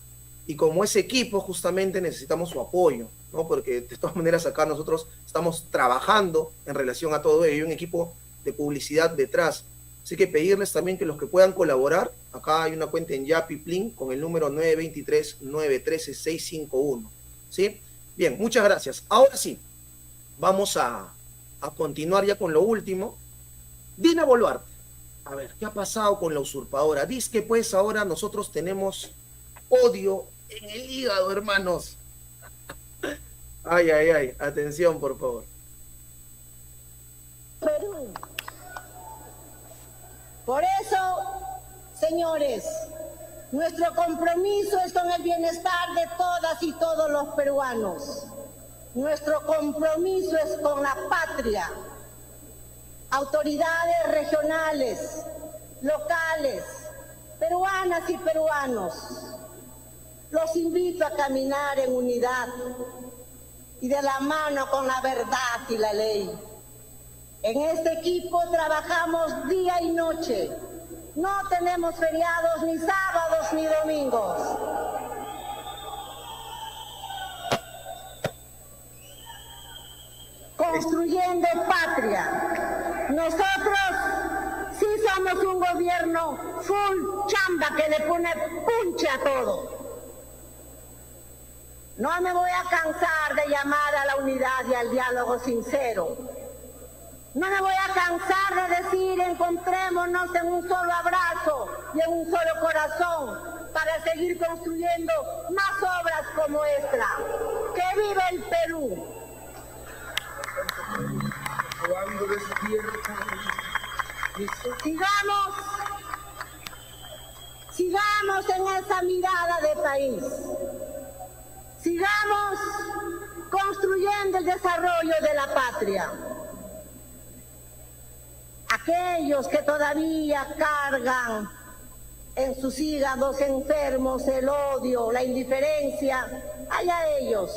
Y como ese equipo, justamente necesitamos su apoyo, ¿no? Porque de todas maneras acá nosotros estamos trabajando en relación a todo ello. Hay un equipo de publicidad detrás. Así que pedirles también que los que puedan colaborar, acá hay una cuenta en Yapi Plin con el número 923-913-651. ¿Sí? Bien, muchas gracias. Ahora sí, vamos a continuar ya con lo último. Dina Boluarte. A ver, ¿qué ha pasado con la usurpadora? Dice que pues ahora nosotros tenemos odio en el hígado, hermanos. Ay, atención, por favor. Perú. Por eso, señores, nuestro compromiso es con el bienestar de todas y todos los peruanos. Nuestro compromiso es con la patria. Autoridades regionales, locales, peruanas y peruanos, los invito a caminar en unidad y de la mano con la verdad y la ley. En este equipo trabajamos día y noche. No tenemos feriados, ni sábados, ni domingos. Construyendo patria. Nosotros sí somos un gobierno full chamba que le pone punche a todo. No me voy a cansar de llamar a la unidad y al diálogo sincero. No me voy a cansar de decir encontrémonos en un solo abrazo y en un solo corazón para seguir construyendo más obras como esta. ¡Que viva el Perú! Sigamos en esa mirada de país. Sigamos construyendo el desarrollo de la patria. Aquellos que todavía cargan en sus hígados enfermos el odio, la indiferencia, allá ellos.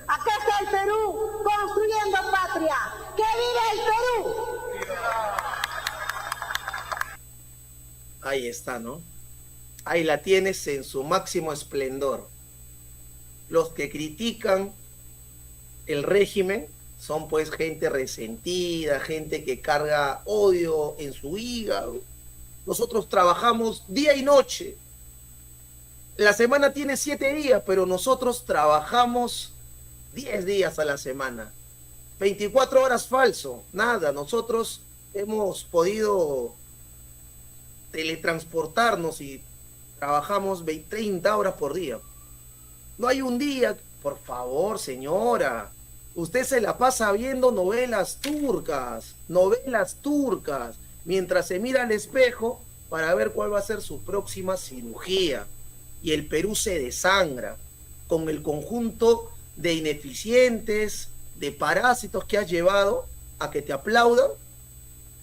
Aquí está el Perú construyendo patria. ¡Que viva el Perú! Ahí está, ¿no? Ahí la tienes en su máximo esplendor. Los que critican el régimen son pues gente resentida, gente que carga odio en su hígado. Nosotros trabajamos día y noche. La semana tiene 7 días, pero nosotros trabajamos 10 días a la semana. 24 horas falso, nada. Nosotros hemos podido teletransportarnos y trabajamos 30 horas por día. No hay un día, por favor, señora. Usted se la pasa viendo novelas turcas, mientras se mira al espejo para ver cuál va a ser su próxima cirugía. Y el Perú se desangra con el conjunto de ineficientes, de parásitos que has llevado a que te aplaudan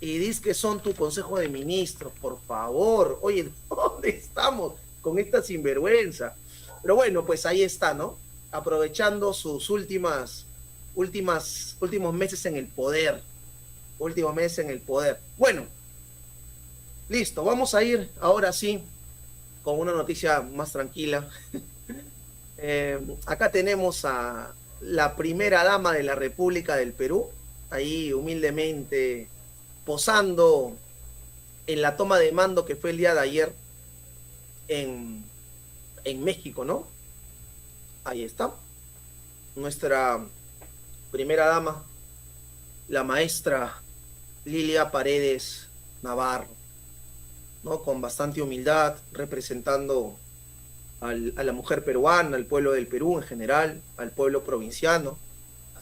y dices que son tu consejo de ministros. Por favor, oye, ¿dónde estamos con esta sinvergüenza? Pero bueno, pues ahí está, ¿no? Aprovechando sus últimos meses en el poder. Bueno, listo, vamos a ir ahora sí con una noticia más tranquila. Acá tenemos a la primera dama de la República del Perú, ahí humildemente posando en la toma de mando que fue el día de ayer en México, ¿no? Ahí está. Nuestra primera dama, la maestra Lilia Paredes Navarro, ¿no? Con bastante humildad, representando a la mujer peruana, al pueblo del Perú en general, al pueblo provinciano,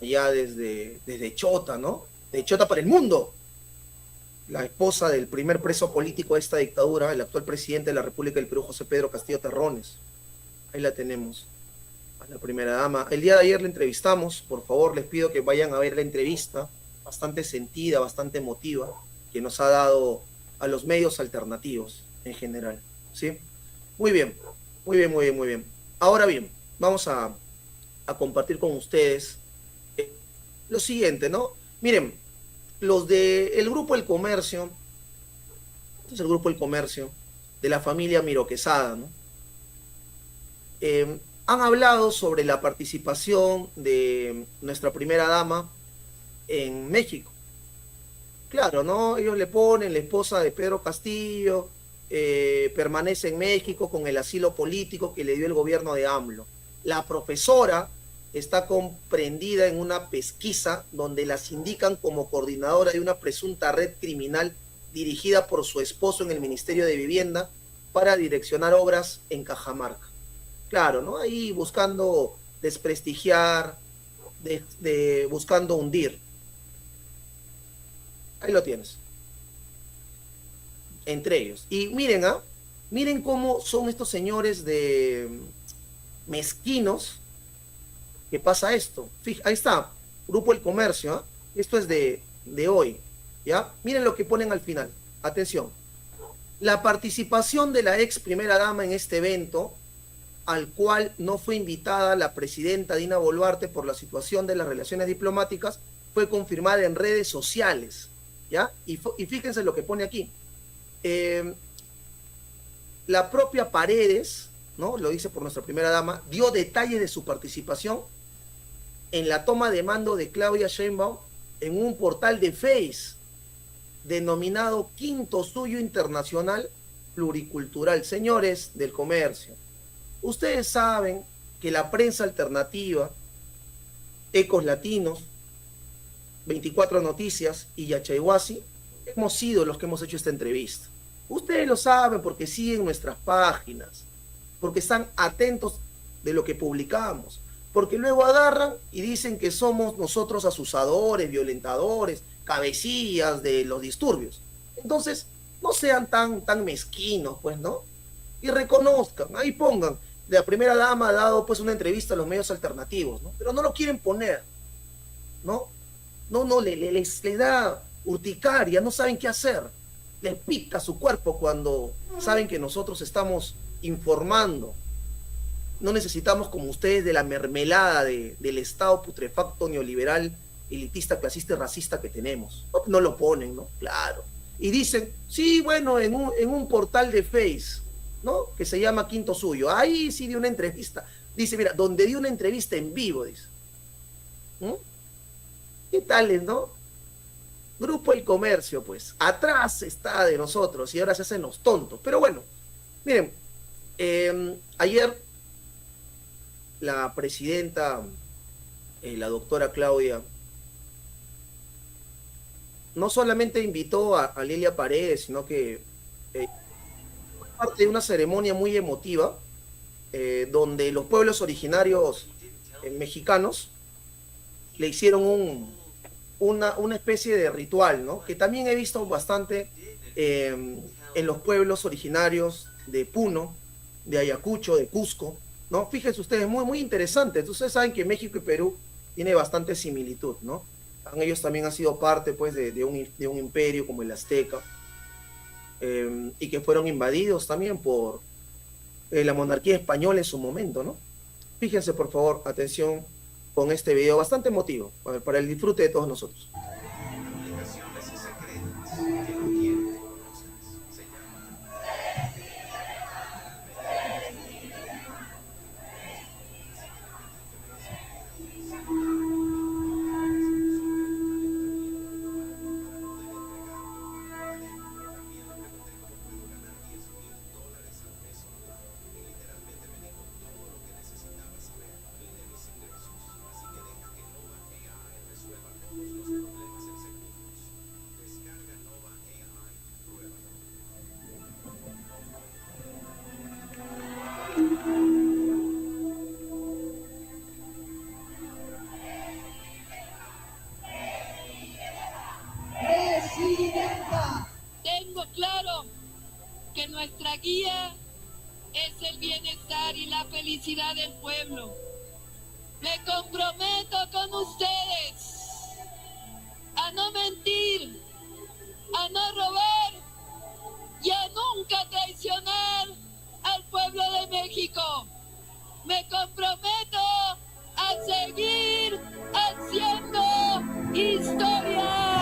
allá desde Chota, ¿no? De Chota para el mundo. La esposa del primer preso político de esta dictadura, el actual presidente de la República del Perú, José Pedro Castillo Terrones. Ahí la tenemos, a la primera dama. El día de ayer la entrevistamos, por favor les pido que vayan a ver la entrevista, bastante sentida, bastante emotiva, que nos ha dado a los medios alternativos en general, ¿sí? Muy bien. Ahora bien, vamos a compartir con ustedes lo siguiente, ¿no? Miren, los del Grupo El Comercio, este es el Grupo El Comercio de la familia Miro Quesada, ¿no? Han hablado sobre la participación de nuestra primera dama en México. Claro, ¿no? Ellos le ponen la esposa de Pedro Castillo, permanece en México con el asilo político que le dio el gobierno de AMLO. La profesora está comprendida en una pesquisa donde las indican como coordinadora de una presunta red criminal dirigida por su esposo en el Ministerio de Vivienda para direccionar obras en Cajamarca. Claro, ¿no? Ahí buscando desprestigiar, buscando hundir. Ahí lo tienes. Entre ellos. Y miren, miren cómo son estos señores de mezquinos que pasa esto. Ahí está, Grupo El Comercio, esto es de hoy, ¿ya? Miren lo que ponen al final. Atención. La participación de la ex primera dama en este evento, al cual no fue invitada la presidenta Dina Boluarte por la situación de las relaciones diplomáticas, fue confirmada en redes sociales, ¿ya? Y fíjense lo que pone aquí. La propia Paredes, ¿no? Lo dice por nuestra primera dama, dio detalles de su participación en la toma de mando de Claudia Sheinbaum en un portal de Face denominado Quinto Suyo Internacional Pluricultural. Señores del comercio, ustedes saben que la prensa alternativa, Ecos Latinos, 24 Noticias y Yachayhuasi, hemos sido los que hemos hecho esta entrevista. Ustedes lo saben porque siguen nuestras páginas, porque están atentos de lo que publicamos, porque luego agarran y dicen que somos nosotros asusadores, violentadores, cabecillas de los disturbios. Entonces, no sean tan mezquinos, pues, ¿no? Y reconozcan, ahí pongan, la primera dama ha dado pues una entrevista a los medios alternativos, ¿no? Pero no lo quieren poner, ¿no? No, les da urticaria, no saben qué hacer. Les pica su cuerpo cuando saben que nosotros estamos informando. No necesitamos, como ustedes, de la mermelada del Estado putrefacto, neoliberal, elitista, clasista y racista que tenemos. No lo ponen, ¿no? Claro. Y dicen, sí, bueno, en un portal de Face, ¿no? Que se llama Quinto Suyo. Ahí sí dio una entrevista. Dice, mira, donde dio una entrevista en vivo, dice. ¿Qué tal, no? Grupo El Comercio, pues. Atrás está de nosotros y ahora se hacen los tontos. Pero bueno, miren, ayer la presidenta, la doctora Claudia, no solamente invitó a Lilia Paredes, sino que fue parte de una ceremonia muy emotiva, donde los pueblos originarios mexicanos le hicieron una especie de ritual, ¿no? Que también he visto bastante en los pueblos originarios de Puno, de Ayacucho, de Cusco, ¿no? Fíjense ustedes, muy interesante. Ustedes saben que México y Perú tiene bastante similitud, ¿no? Ellos también han sido parte, pues, de un imperio como el azteca, y que fueron invadidos también por la monarquía española en su momento, ¿no? Fíjense, por favor, atención con este video bastante emotivo, para el disfrute de todos nosotros. Tengo claro que nuestra guía es el bienestar y la felicidad del pueblo. Me comprometo con ustedes a no mentir, a no robar y a nunca traicionar al pueblo de México. Me comprometo a seguir haciendo historia.